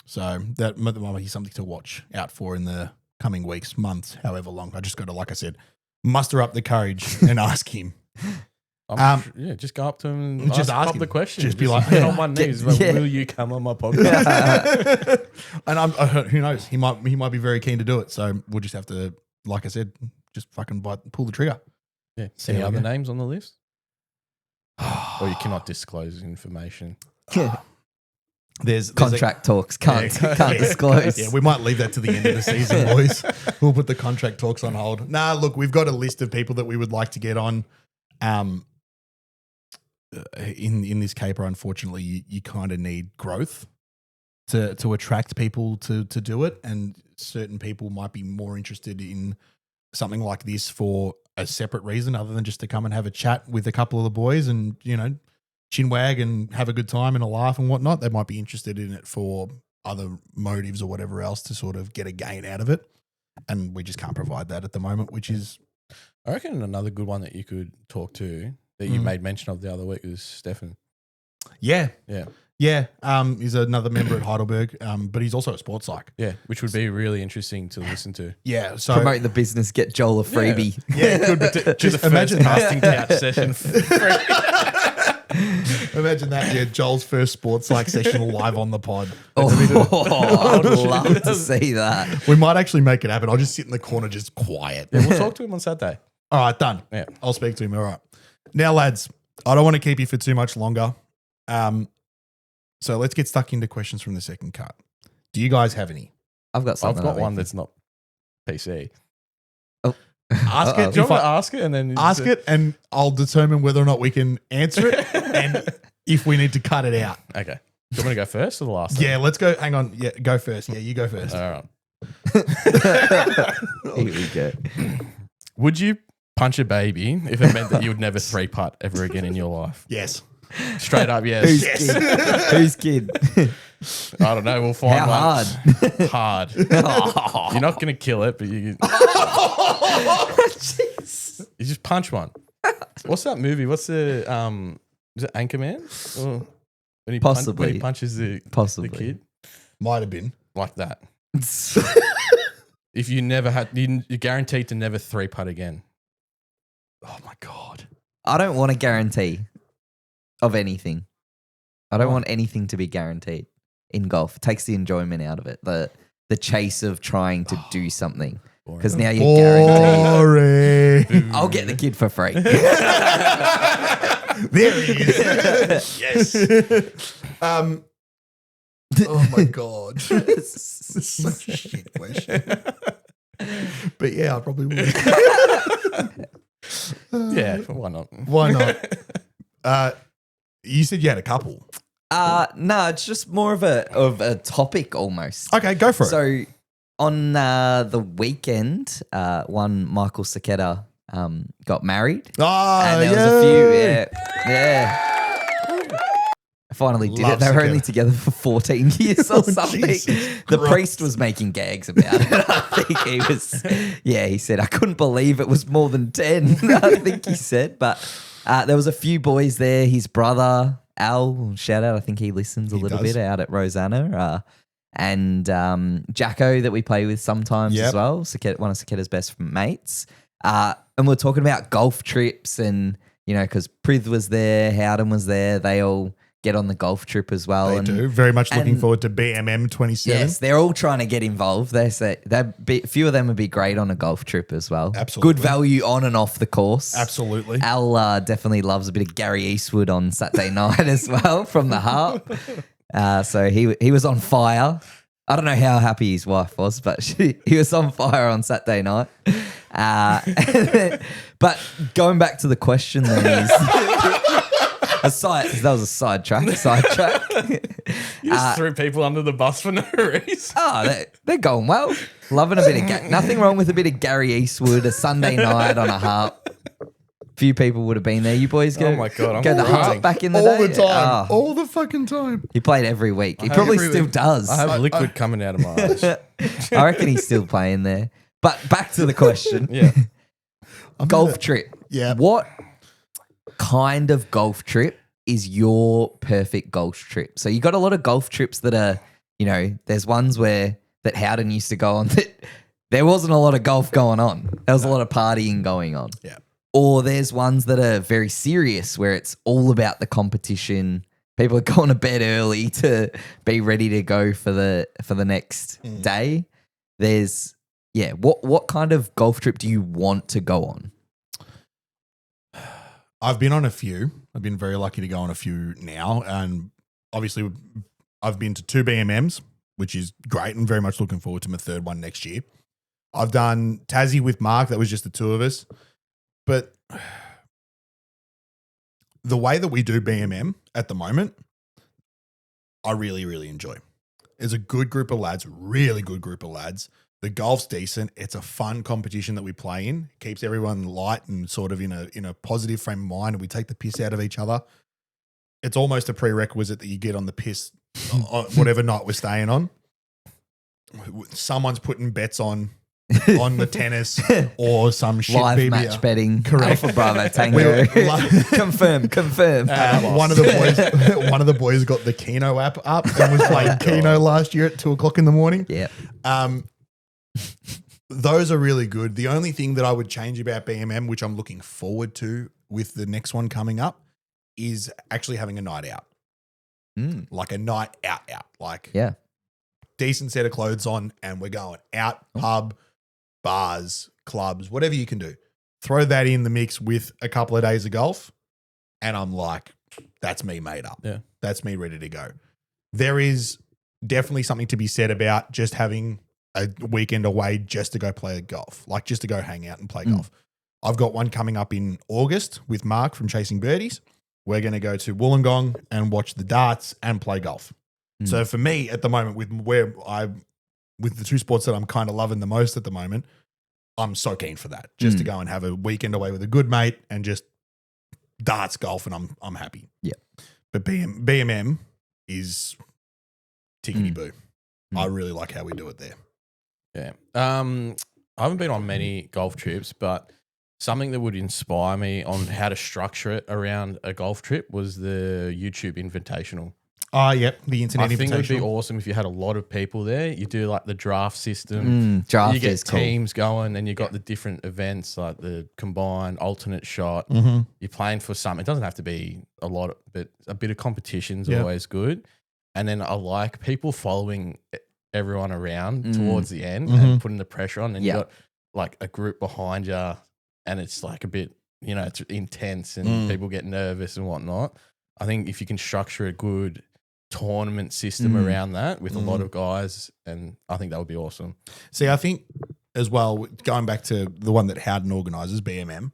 So that might be something to watch out for in the coming weeks, months, however long. I just got to, like I said, muster up the courage and ask him. Just go up to him and just ask ask the him. question. Just be like, get on one knees. Like, yeah. will you come on my podcast? And who knows? He might be very keen to do it. So we'll just have to, like I said, just fucking pull the trigger. Yeah. See Any how we other go. names on the list? Or you cannot disclose information. There's Contract talks. Can't disclose. Yeah, we might leave that to the end of the season, boys. We'll put the contract talks on hold. Nah, look, we've got a list of people that we would like to get on. In this caper, unfortunately, you kind of need growth to attract people to do it, and certain people might be more interested in something like this for a separate reason other than just to come and have a chat with a couple of the boys and, you know, chinwag and have a good time and a laugh and whatnot. They might be interested in it for other motives or whatever else to sort of get a gain out of it. And we just can't provide that at the moment, which is... I reckon another good one that you could talk to that you made mention of the other week was Stefan. Yeah. Yeah. Yeah. He's another member at Heidelberg, but he's also a sports psych. Yeah. Which would be really interesting to listen to. Yeah. So Promote the business, get Joel a freebie. yeah, it could be just imagine casting couch session. Imagine that, yeah, Joel's first sports psych session live on the pod. I'd love to see that. We might actually make it happen. I'll just sit in the corner just quiet. Yeah, we'll talk to him on Saturday. All right, done. Yeah. I'll speak to him. All right. Now, lads, I don't want to keep you for too much longer. So let's get stuck into questions from the second cut. Do you guys have any? I've got something. I've got I one think. that's not PC. Oh. Ask it. Do you If want I- to ask it and then Ask it, and I'll determine whether or not we can answer it and if we need to cut it out. Okay. Do you want me to go first or the last? Yeah, let's go. Hang on. Yeah, go first. Yeah, you go first. All right. Here we go. Would you punch a baby if it meant that you would never three putt ever again in your life? Yes. Straight up, yes. Who's kid? I don't know. We'll find How one. hard? Hard. You're not going to kill it, but you just punch one. What's that movie? What's the is it Anchorman? Or when he Possibly. when he punches the Possibly. kid Might have been. like that. If you never had, you're guaranteed to never three putt again. Oh my God. I don't want a guarantee of anything. I don't want anything to be guaranteed in golf. It takes the enjoyment out of it. The chase of trying to do something. Because now you're guaranteed. Boring. I'll get the kid for free. There he is. Yes. Oh my God. Such a shit question. But yeah, I probably would. Yeah, why not? Why not? You said you had a couple. No, it's just more of a topic almost. Okay, go for it. So on the weekend, one Michael Saketa got married. Oh, And there was a few, yeah. I finally did Love it. They were Saketa. only together for 14 years or something. Jesus The Christ. priest was making gags about it. I think he was, he said, I couldn't believe it was more than 10, I think he said. But there was a few boys there. His brother, Al, shout out, I think he listens a He little does. bit out at Rosanna. And Jacko that we play with sometimes Yep. as well, one of Saketa's best mates. And we're talking about golf trips and, because Prith was there, Howden was there, they all get on the golf trip as well. They and do. Very much looking and- forward to BMM 27. Yes, they're all trying to get involved. They say few of them would be great on a golf trip as well. Absolutely. Good value on and off the course. Absolutely. Al definitely loves a bit of Gary Eastwood on Saturday night as well from the Harp. So he was on fire. I don't know how happy his wife was, but he was on fire on Saturday night. But going back to the question, then is that was a sidetrack. You just threw people under the bus for no reason. Oh, they're going well. Loving a bit of nothing wrong with a bit of Gary Eastwood, a Sunday night on a harp. Few people would have been there. You boys go. Oh my God, I'm go the crying. harp back in the All day. the time. Oh, All the fucking time. he played every week. He probably still does. I have liquid coming out of my eyes. I reckon he's still playing there. But back to the question. Yeah. Golf trip. Yeah. What kind of golf trip is your perfect golf trip? So you got a lot of golf trips that are, there's ones that Howden used to go on that there wasn't a lot of golf going on. There was a lot of partying going on. Yeah. Or there's ones that are very serious where it's all about the competition. People are going to bed early to be ready to go for the next day. There's what kind of golf trip do you want to go on? I've been on a few. I've been very lucky to go on a few now. And obviously, I've been to 2 BMMs, which is great, and very much looking forward to my third one next year. I've done Tassie with Mark. That was just the two of us. But the way that we do BMM at the moment, I really, really enjoy. It's a good group of lads, really good group of lads. The golf's decent. It's a fun competition that we play in. Keeps everyone light and sort of in a positive frame of mind, and we take the piss out of each other. It's almost a prerequisite that you get on the piss on whatever night we're staying on. Someone's putting bets on the tennis or some shit Live BBR. match betting. Correct. Alpha Bravo Tango. Confirm. One of the boys got the Keno app up and was playing Keno last year at 2:00 in the morning. Yeah. Those are really good. The only thing that I would change about BMM, which I'm looking forward to with the next one coming up, is actually having a night out. Like a night out. Like decent set of clothes on, and we're going out, pub, bars, clubs, whatever you can do. Throw that in the mix with a couple of days of golf, and I'm like, that's me made up. Yeah. That's me ready to go. There is definitely something to be said about just having a weekend away just to go play golf, like just to go hang out and play golf. I've got one coming up in August with Mark from Chasing Birdies. We're going to go to Wollongong and watch the darts and play golf. So for me at the moment, with the two sports that I'm kind of loving the most at the moment, I'm so keen for that. Just to go and have a weekend away with a good mate and just darts, golf, and I'm happy. Yeah. But BMM is tickety boo. I really like how we do it there. Yeah. I haven't been on many golf trips, but something that would inspire me on how to structure it around a golf trip was the YouTube Invitational. Yep. The internet I think it would be invitational. awesome if you had a lot of people there. You do like the draft system. Draft you get is cool. teams going, and you got the different events like the combined alternate shot. You're playing for something. It doesn't have to be a lot, but a bit of competition is always good. And then I like people following everyone around towards the end and putting the pressure on. And you got like a group behind you, and it's like a bit, it's intense and people get nervous and whatnot. I think if you can structure a good tournament system around that with a lot of guys, and I think that would be awesome. See, I think as well, going back to the one that Howden organises, BMM,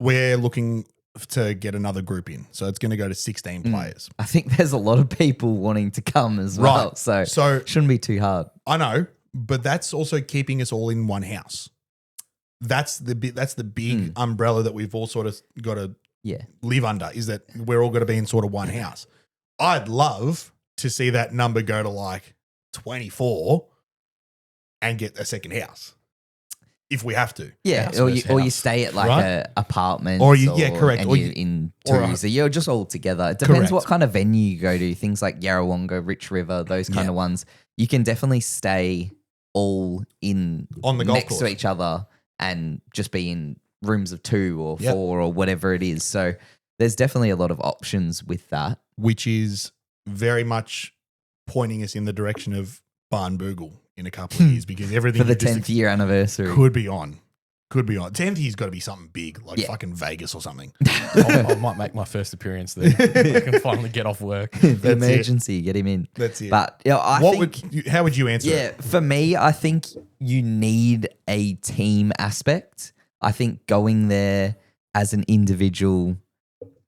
we're looking to get another group in. So it's going to go to 16 players. I think there's a lot of people wanting to come as well. Right. So So shouldn't be too hard. I know, but that's also keeping us all in one house. That's the big umbrella that we've all sort of got to live under, is that we're all going to be in sort of one house. I'd love to see that number go to like 24 and get a second house if we have to. Yeah, House or versus you house. stay at like Right? a apartment, Or correct. and Or you're you- in or a- twos. So you're just all together. It depends Correct. what kind of venue you go to. Things like Yarrawonga, Rich River, those kind of ones. You can definitely stay all in On the golf next to course. each other and just be in rooms of 2 or Yep. 4 or whatever it is. So there's definitely a lot of options with that. Which is very much pointing us in the direction of Barn Boogle in a couple of years, because everything For the you just 10th year anniversary. could be on. Could be on 10th. He's got to be something big, like Yeah. fucking Vegas or something. I might make my first appearance there. I can finally get off work. The That's it. emergency, get him in. That's it. But I What think, how would you answer? yeah, it? for me, I think you need a team aspect. I think going there as an individual,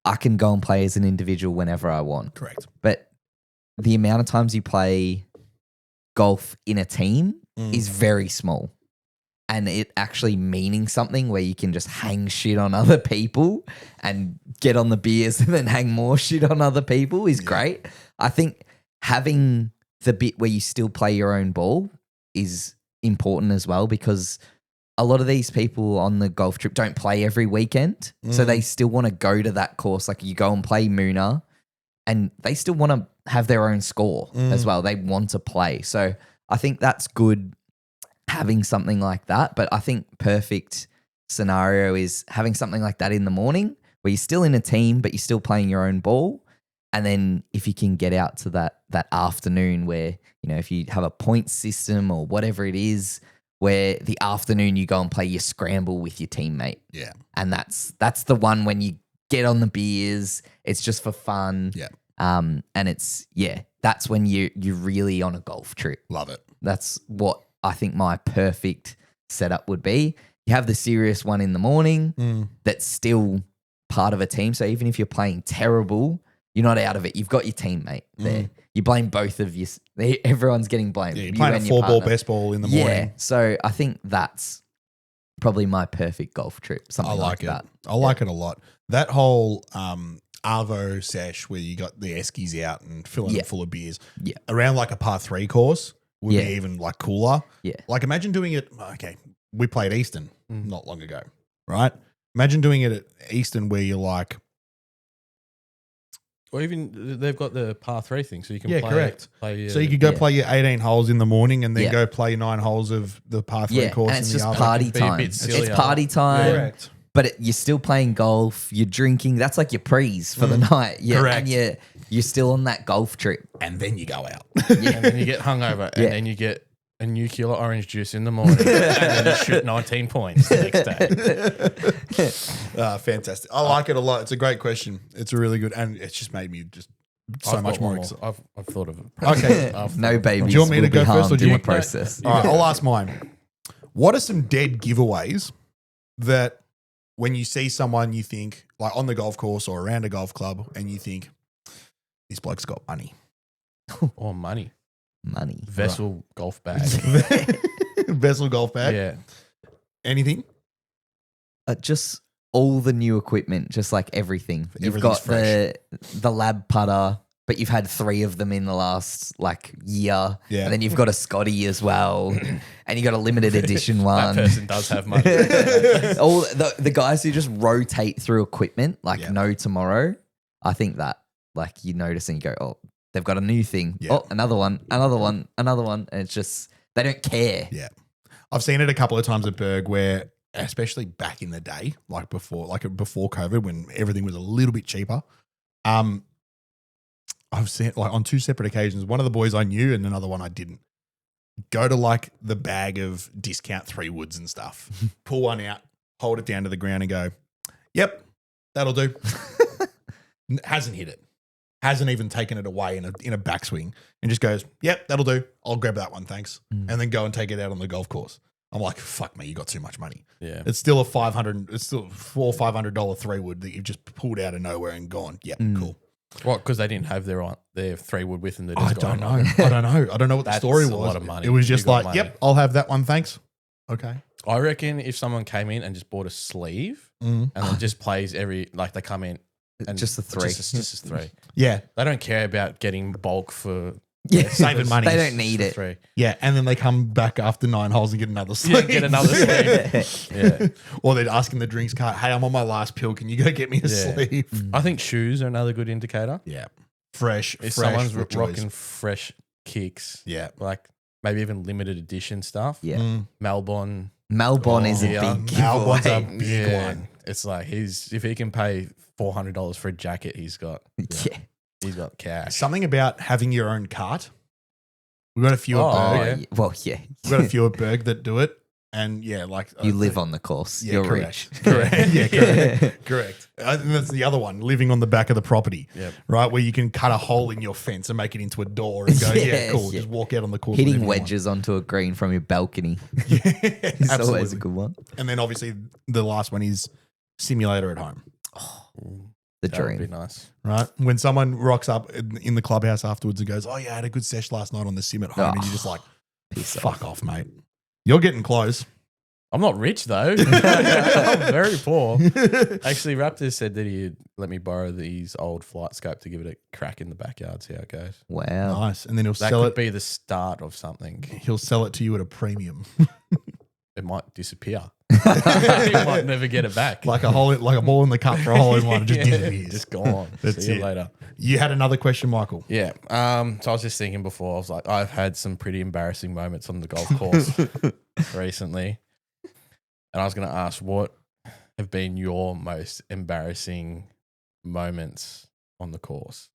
I can go and play as an individual whenever I want. Correct. But the amount of times you play golf in a team is very small. And it actually meaning something where you can just hang shit on other people and get on the beers and then hang more shit on other people is great. I think having the bit where you still play your own ball is important as well, because a lot of these people on the golf trip don't play every weekend. So they still want to go to that course. Like you go and play Moona and they still want to have their own score as well. They want to play. So I think that's good having something like that. But I think perfect scenario is having something like that in the morning where you're still in a team, but you're still playing your own ball. And then if you can get out to that afternoon where, you know, if you have a point system or whatever it is, where the afternoon you go and play your scramble with your teammate. Yeah. And that's the one when you get on the beers, it's just for fun. Yeah. And it's, that's when you're really on a golf trip. Love it. That's what I think my perfect setup would be. You have the serious one in the morning that's still part of a team. So even if you're playing terrible, you're not out of it. You've got your teammate there. You blame both of you. Everyone's getting blamed. Yeah, you're You playing a and your 4-ball partner. best ball in the Yeah. morning. So I think that's probably my perfect golf trip. Something I like it. that. I like it a lot. That whole Arvo sesh where you got the Eskies out and filling Yeah. them full of beers. Yeah. Around like a par 3 course would Yeah. be even like cooler. Yeah. Like imagine doing it. Okay. We played Easton not long ago, right? Imagine doing it at Easton where you're like, Or even they've got the par 3 thing, so you can yeah, play. correct. Play, So you could go yeah. play your 18 holes in the morning and then Yeah. go play 9 holes of the par 3 Yeah. course And it's in the just other. party be a time. bit It's sillier. party time. Correct. But you're still playing golf. You're drinking. That's like your prees for the night. Yeah. Correct. And you're still on that golf trip. And then you go out. and then you get hungover, and Yeah. then you get a nuclear orange juice in the morning, and then you shoot 19 points the next day. Fantastic. I like it a lot. It's a great question. It's a really good, and it's just made me just so I've much got more one excited. I've thought of it. Okay. No babies. Do you want me to will go be first or harmed do you in want- the process? All right, I'll ask mine. What are some dead giveaways that when you see someone you think, like on the golf course or around a golf club, and you think, this bloke's got money? Or money, Money. vessel, golf bag. Vessel golf bag? Yeah, Anything? Just all the new equipment, just like everything. You've Everything's got the lab putter, but you've had 3 of them in the last like year. Yeah. And then you've got a Scotty as well. And you got a limited edition that one. person does have money. All the guys who just rotate through equipment like Yeah. no tomorrow. I think that like you notice and you go, oh, they've got a new thing. Yeah. Oh, another one. And it's just they don't care. Yeah. I've seen it a couple of times at Berg where, especially back in the day, like before COVID, when everything was a little bit cheaper. I've seen like on 2 separate occasions, one of the boys I knew and another one I didn't, go to like the bag of discount 3 woods and stuff, pull one out, hold it down to the ground and go, yep, that'll do. Hasn't hit it. Hasn't even taken it away in a backswing and just goes, yep, that'll do. I'll grab that one, thanks. And then go and take it out on the golf course. I'm like, fuck me, you got too much money. Yeah, It's still a $500, it's still $400-500 3-wood that you've just pulled out of nowhere and gone. Yep, cool. what? Because they didn't have their 3-wood with them. They just I got don't know. on. I don't know what the That's story a was. lot of money. It was You just got like, money. yep, I'll have that one, thanks. Okay. I reckon if someone came in and just bought a sleeve Mm. and then just plays like they come in and Just the 3. just a 3. Yeah, They don't care about getting bulk for Yeah. saving money. They don't need for it. 3. yeah, and then they come back after 9 holes and get another sleeve. Yeah, get another sleeve. Yeah. Or they're asking the drinks cart, hey, I'm on my last pill. Can you go get me a Yeah. sleeve? I think shoes are another good indicator. Yeah. Fresh. If fresh someone's for choice. rocking fresh kicks, Yeah. like maybe even limited edition stuff. Yeah. Mm. Melbourne. Melbourne is a Yeah. big Melbourne's a giveaway. big Yeah. one. It's like if he can pay $400 for a jacket, he's got cash. Something about having your own cart. We've got a few at Oh, Berg. yeah. Well, yeah. We've got a few at Berg that do it. And yeah, like You live on the course. Yeah, You're correct. rich. Correct. Yeah, correct. Correct. And that's the other one, living on the back of the property, Yep. right? Where you can cut a hole in your fence and make it into a door and go, yeah, Yeah, cool. yeah. Just walk out on the course. whenever Hitting you want. wedges onto a green from your balcony. It's always Absolutely. a good one. And then obviously the last one is simulator at home, The That would be dream. nice. right? When someone rocks up in the clubhouse afterwards and goes, oh, yeah, I had a good sesh last night on the sim at home. And you're just like, Piss fuck off, mate. You're getting close. I'm not rich though. I'm very poor. Actually, Raptors said that he'd let me borrow these old flight scope to give it a crack in the backyard, see how it goes. Wow. Nice. And then he'll That sell could it. be the start of something. He'll sell it to you at a premium. It might disappear. You might never get it back. like a ball in the cup for a hole in one. It just disappears. Just gone. That's See you it. later. You had another question, Michael. Yeah. So I was just thinking before, I was like, I've had some pretty embarrassing moments on the golf course recently. And I was going to ask, what have been your most embarrassing moments on the course?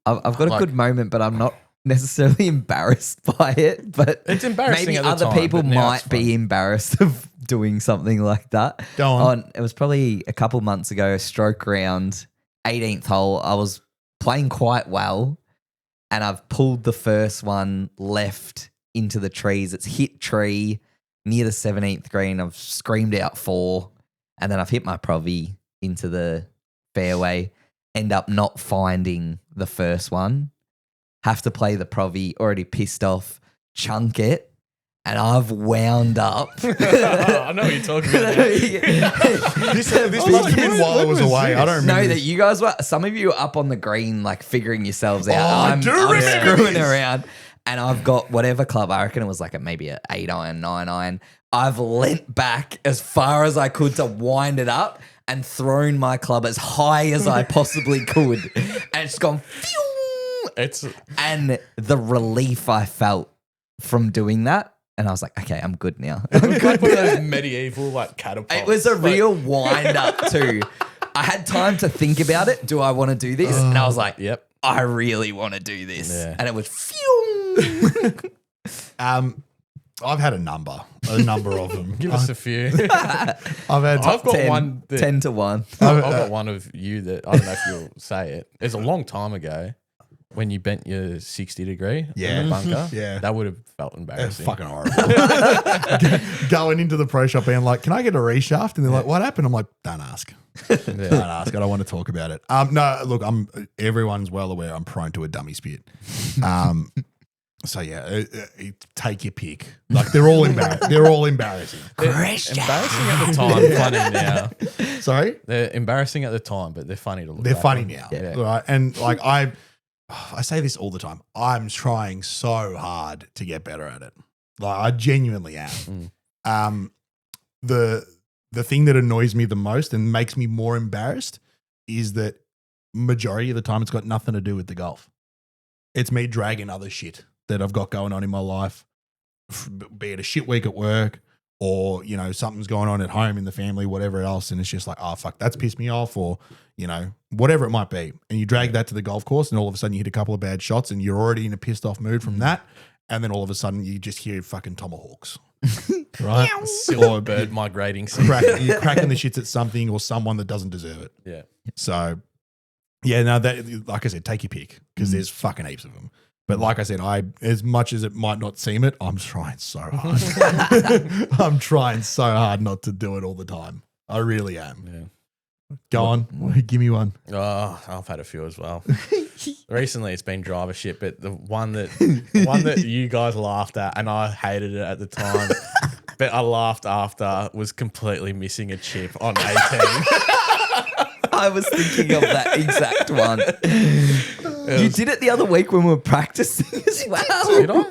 I've got a Like- good moment, but I'm not necessarily embarrassed by it. But It's embarrassing maybe at the other time, people but now might it's be embarrassed of doing something like that. Go on. It was probably a couple months ago, stroke round, 18th hole. I was playing quite well, and I've pulled the first one left into the trees. It's hit tree near the 17th green. I've screamed out 4, and then I've hit my provy into the fairway. End up not finding the first one. Have to play the provy, already pissed off, chunk it, and I've wound up. I know what you're talking about. This must have been while I was away. I don't remember. No, this. that you guys were, some of you were up on the green, like figuring yourselves out. Oh, I do remember screwing this. around, and I've got whatever club. I reckon it was like maybe an 8 iron, 9 iron. I've leant back as far as I could to wind it up and thrown my club as high as I possibly could, and it's gone. Phew! It's And the relief I felt from doing that, and I was like, okay, I'm good now. like one of those medieval like catapults. It was a Like, real wind up too. I had time to think about it. Do I want to do this? And I was like, Yep. I really want to do this. Yeah. And it was phew. I've had a number of them. Give us a few. I've had. I've got 10, one. That, 10 to 1. I've got one of you that I don't know if you'll say it. It's a long time ago when you bent your 60 degree Yeah. in the bunker. Yeah. That would have felt It's embarrassing. fucking horrible. Going into the pro shop being like, "Can I get a reshaft?" And they're like, "What happened?" I'm like, "Don't ask. Don't ask. I don't want to talk about it." No, look, everyone's well aware I'm prone to a dummy spit. So yeah, take your pick. Like they're all embarrassing. They're all embarrassing. Embarrassing at the time, funny now. Sorry, They're embarrassing at the time, but they're funny to look they're back funny on. now, Yeah. right? And like I say this all the time. I'm trying so hard to get better at it. Like I genuinely am. The thing that annoys me the most and makes me more embarrassed is that majority of the time it's got nothing to do with the golf. It's me dragging other shit that I've got going on in my life, be it a shit week at work or, you know, something's going on at home in the family, whatever else. And it's just like, oh, fuck, that's pissed me off or, you know, whatever it might be. And you drag that to the golf course and all of a sudden you hit a couple of bad shots and you're already in a pissed off mood from that. And then all of a sudden you just hear fucking tomahawks, right? Silver bird migrating. You're cracking the shits at something or someone that doesn't deserve it. Yeah. So, yeah, no, that, like I said, take your pick because there's fucking heaps of them. But like I said, as much as it might not seem it, I'm trying so hard. I'm trying so hard not to do it all the time. I really am. Yeah. Go on, give me one. Oh, I've had a few as well. Recently, it's been driver shit, but the one that you guys laughed at, and I hated it at the time, but I laughed after, was completely missing a chip on 18. I was thinking of that exact one. You did it the other week when we were practicing as well. Did I?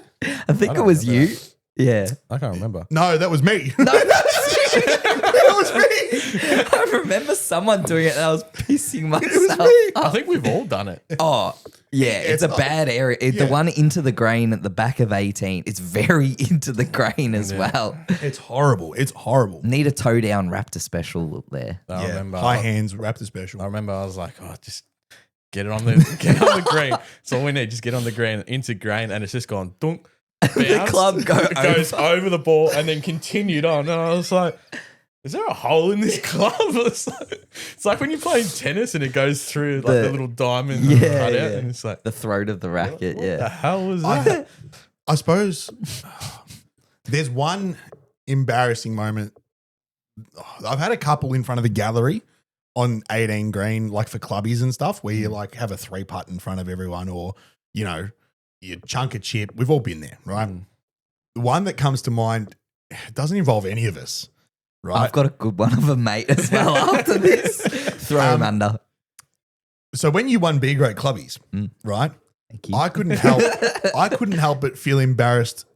I think I it don't was remember you. Yeah. I can't remember. No, that was me. No, that's you. That was me. I remember someone doing it and I was pissing myself I off. think we've all done it. Oh, yeah. It's a bad area. The one into the grain at the back of 18, it's very into the grain as well. It's horrible. It's horrible. Need a toe down Raptor special there. I remember. High hands, Raptor special. I remember I was like, oh, just get on the green. That's all we need. Just get on the green, into grain, and it's just gone dunk, The club goes over the ball and then continued on. And I was like, is there a hole in this club? It's like when you play tennis and it goes through like the little diamond cutout, and it's like the throat of the racket. what the hell was that? I suppose there's one embarrassing moment. I've had a couple in front of the gallery on 18 green, like for clubbies and stuff, where you like have a 3-putt in front of everyone, or you chunk a chip. We've all been there, right? The one that comes to mind doesn't involve any of us, right? I've got a good one of a mate as well after this. Throw him under. So when you won B grade clubbies, right? Thank you. I couldn't help but feel embarrassed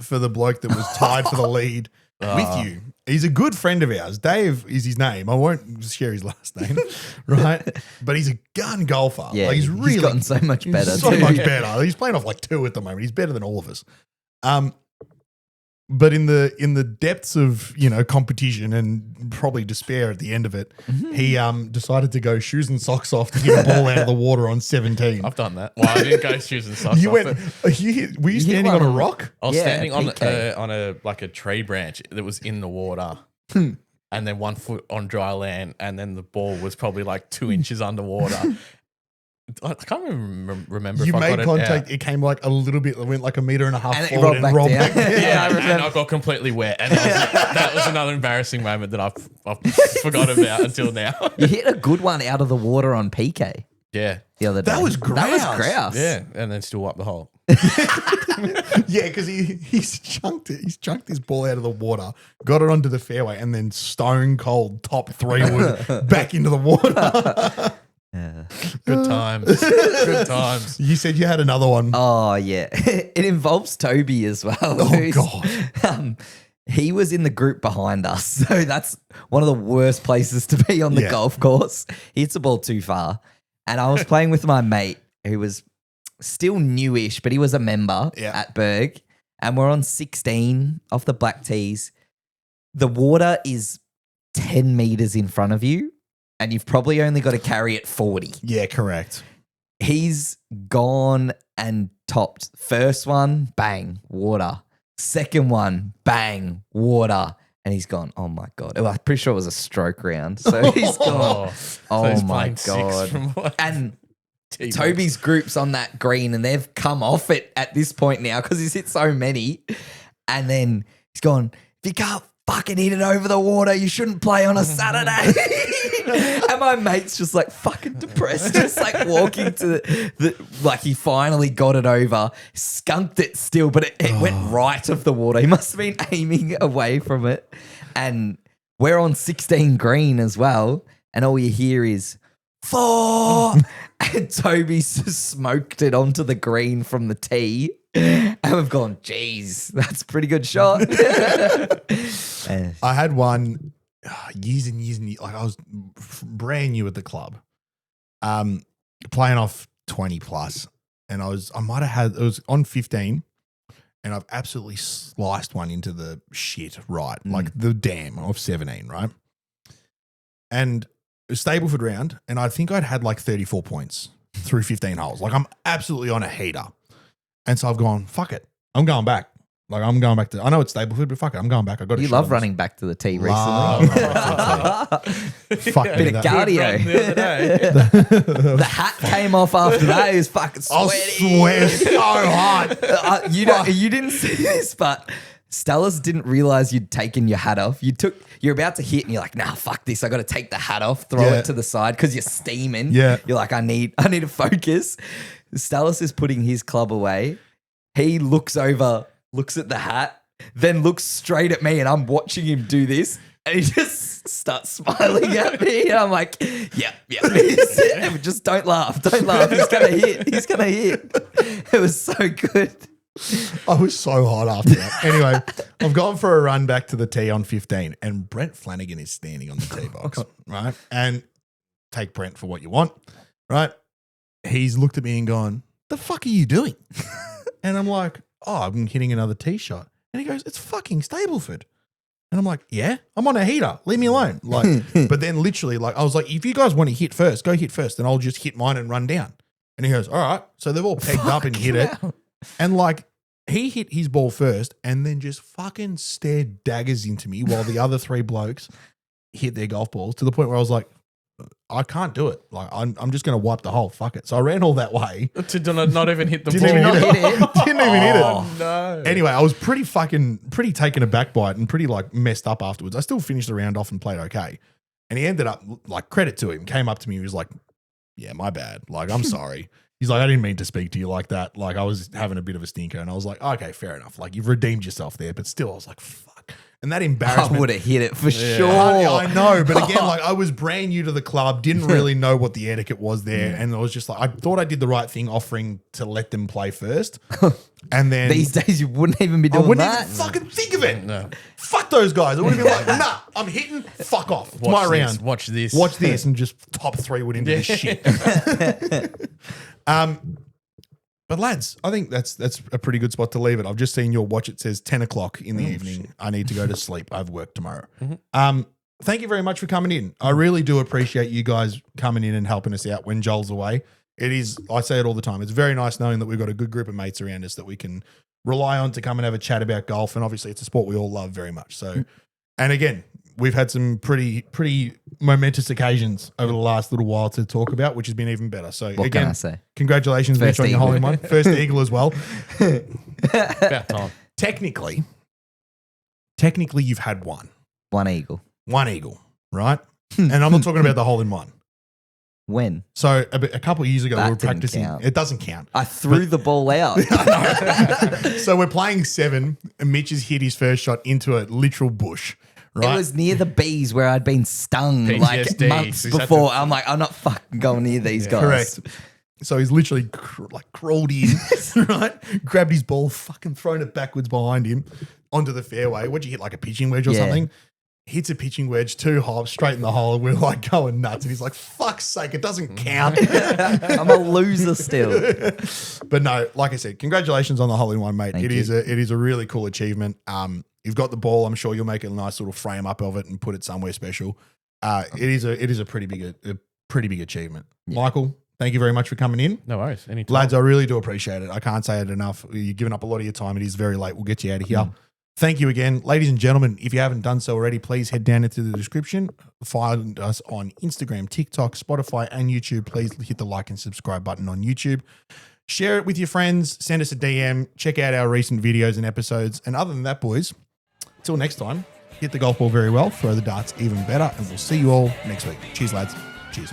for the bloke that was tied for the lead with you. He's a good friend of ours. Dave is his name. I won't share his last name, right? But he's a gun golfer. Yeah, like he's really gotten so much better. So too. much better. He's playing off like 2 at the moment. He's better than all of us. But in the depths of competition and probably despair at the end of it, he decided to go shoes and socks off to hit a ball out of the water on 17. I've done that. Well, I didn't go shoes and socks. You off, went. but Were you standing on a rock? I was Yeah, standing PK. on a like a tree branch that was in the water, and then 1 foot on dry land, and then the ball was probably like 2 inches underwater. I can't even remember You if I made got contact. It It came like a little bit. It went like 1.5 meters And it forward rolled back down. back down. Yeah, and I got completely wet, and that was another embarrassing moment that I've forgot about until now. You hit a good one out of the water on PK Yeah, the other day. That was That was grouse. grouse. yeah, and then still up the hole. Yeah, because he's chunked it. He's chunked this ball out of the water, got it onto the fairway, and then stone cold top 3 wood back into the water. Good times, good times. You said you had another one. Oh yeah, it involves Toby as well. Oh, God. He was in the group behind us, so that's one of the worst places to be on the Yeah. golf course. He hits the ball too far, and I was playing with my mate who was still newish, but he was a member at Berg, and we're on 16 off the black tees. The water is 10 meters in front of you, and you've probably only got to carry it 40. Yeah, correct. He's gone and topped. First one, bang, water. Second one, bang, water. And he's gone, oh my God. Well, I'm pretty sure it was a stroke round. So he's gone, So he's my playing 6 God. from like And T-box. Toby's group's on that green and they've come off it at this point now because he's hit so many. And then he's gone, if you can't fucking hit it over the water, you shouldn't play on a Saturday. And my mate's just like fucking depressed, just like walking to the like he finally got it over, skunked it still, but it went right of the water. He must have been aiming away from it. And we're on 16 green as well. And all you hear is 4. And Toby's just smoked it onto the green from the tee. And we've gone, geez, that's a pretty good shot. I had one years and years and years. Like I was brand new at the club, playing off 20 plus, and I might have had, it was on 15, and I've absolutely sliced one into the shit, right? Like the dam of 17, right? And a Stableford round, and I think I'd had like 34 points through 15 holes. Like I'm absolutely on a heater. And so I've gone, fuck it. I'm going back. Like I'm going back to, I know it's Stableford, but fuck it. I'm going back. I got You love running back to the tee recently. Fuck Bit of that. cardio. The other day. The hat came off after that. It was fucking I sweaty. swear so hard. You didn't see this, but Stellas didn't realize you'd taken your hat off. You're about to hit and you're like, nah, fuck this. I got to take the hat off, throw Yeah. it to the side because you're steaming. Yeah. You're like, I need to focus. Stellas is putting his club away. He looks over, looks at the hat, then looks straight at me and I'm watching him do this. And he just starts smiling at me. And I'm like, yeah. Just don't laugh. Don't laugh. He's going to hit. It was so good. I was so hot after that. Anyway, I've gone for a run back to the tee on 15, and Brent Flanagan is standing on the tee box, right? And take Brent for what you want, right? He's looked at me and gone, the fuck are you doing? And I'm like, oh, I'm hitting another tee shot. And he goes, it's fucking Stableford. And I'm like, yeah, I'm on a heater. Leave me alone. Like, but then literally, like, I was like, if you guys want to hit first, go hit first, and I'll just hit mine and run down. And he goes, all right. So they've all pegged up and hit it. And like, he hit his ball first and then just fucking stared daggers into me while the other 3 blokes hit their golf balls to the point where I was like, I can't do it. Like, I'm just going to wipe the hole. Fuck it. So I ran all that way. To not even hit the Didn't ball. even hit it. Didn't even hit it. Oh, no. Anyway, I was pretty taken aback by it and pretty like messed up afterwards. I still finished the round off and played okay. And he ended up, like, credit to him, came up to me. He was like, yeah, my bad. Like, I'm sorry. He's like, I didn't mean to speak to you like that. Like, I was having a bit of a stinker. And I was like, okay, fair enough. Like, you've redeemed yourself there. But still, I was like, fuck. And that I embarrassment. would have hit it for sure. I know. But again, like, I was brand new to the club, didn't really know what the etiquette was there. And I was just like, I thought I did the right thing offering to let them play first. And then These days, you wouldn't even be I doing wouldn't that. even fucking think of it. No. Fuck those guys. I would have been like, nah, I'm hitting. Fuck off. It's my round. Watch this. Watch this, and just top 3 would into this shit. But lads, I think that's a pretty good spot to leave it. I've just seen your watch. It says 10 o'clock in the evening. Shit. I need to go to sleep. I have work tomorrow. Thank you very much for coming in. I really do appreciate you guys coming in and helping us out when Joel's away. It is, I say it all the time, it's very nice knowing that we've got a good group of mates around us that we can rely on to come and have a chat about golf. And obviously it's a sport we all love very much. So, and again, we've had some pretty momentous occasions over the last little while to talk about, which has been even better. So What again, can I say? congratulations, Mitch, First on your eagle. hole in one. First eagle as well. About time. Technically, you've had one eagle, right? And I'm not talking about the hole in one. When? So a couple of years ago, That we were didn't practicing. count. It doesn't count. I threw the ball out. So we're playing 7, and Mitch has hit his first shot into a literal bush, right? It was near the bees where I'd been stung like PTSD. months He's had before. to- I'm like, I'm not fucking going near these guys. Correct. So he's literally crawled in, right? Grabbed his ball, fucking thrown it backwards behind him onto the fairway. What'd you hit, like a pitching wedge or Yeah. something? Hits a pitching wedge, 2 hops, straight in the hole, and we're like going nuts. And he's like, fuck's sake, it doesn't count. I'm a loser still. But no, like I said, congratulations on the hole in one, mate. Thank It is a really cool achievement. You've got the ball. I'm sure you'll make a nice little frame up of it and put it somewhere special. It is a pretty big achievement. Yeah. Michael, thank you very much for coming in. No worries. Anytime. Lads, I really do appreciate it. I can't say it enough. You've given up a lot of your time. It is very late. We'll get you out of here. Thank you again. Ladies and gentlemen, if you haven't done so already, please head down into the description. Find us on Instagram, TikTok, Spotify, and YouTube. Please hit the like and subscribe button on YouTube. Share it with your friends. Send us a DM. Check out our recent videos and episodes. And other than that, boys, till next time, hit the golf ball very well, throw the darts even better, and we'll see you all next week. Cheers, lads. Cheers.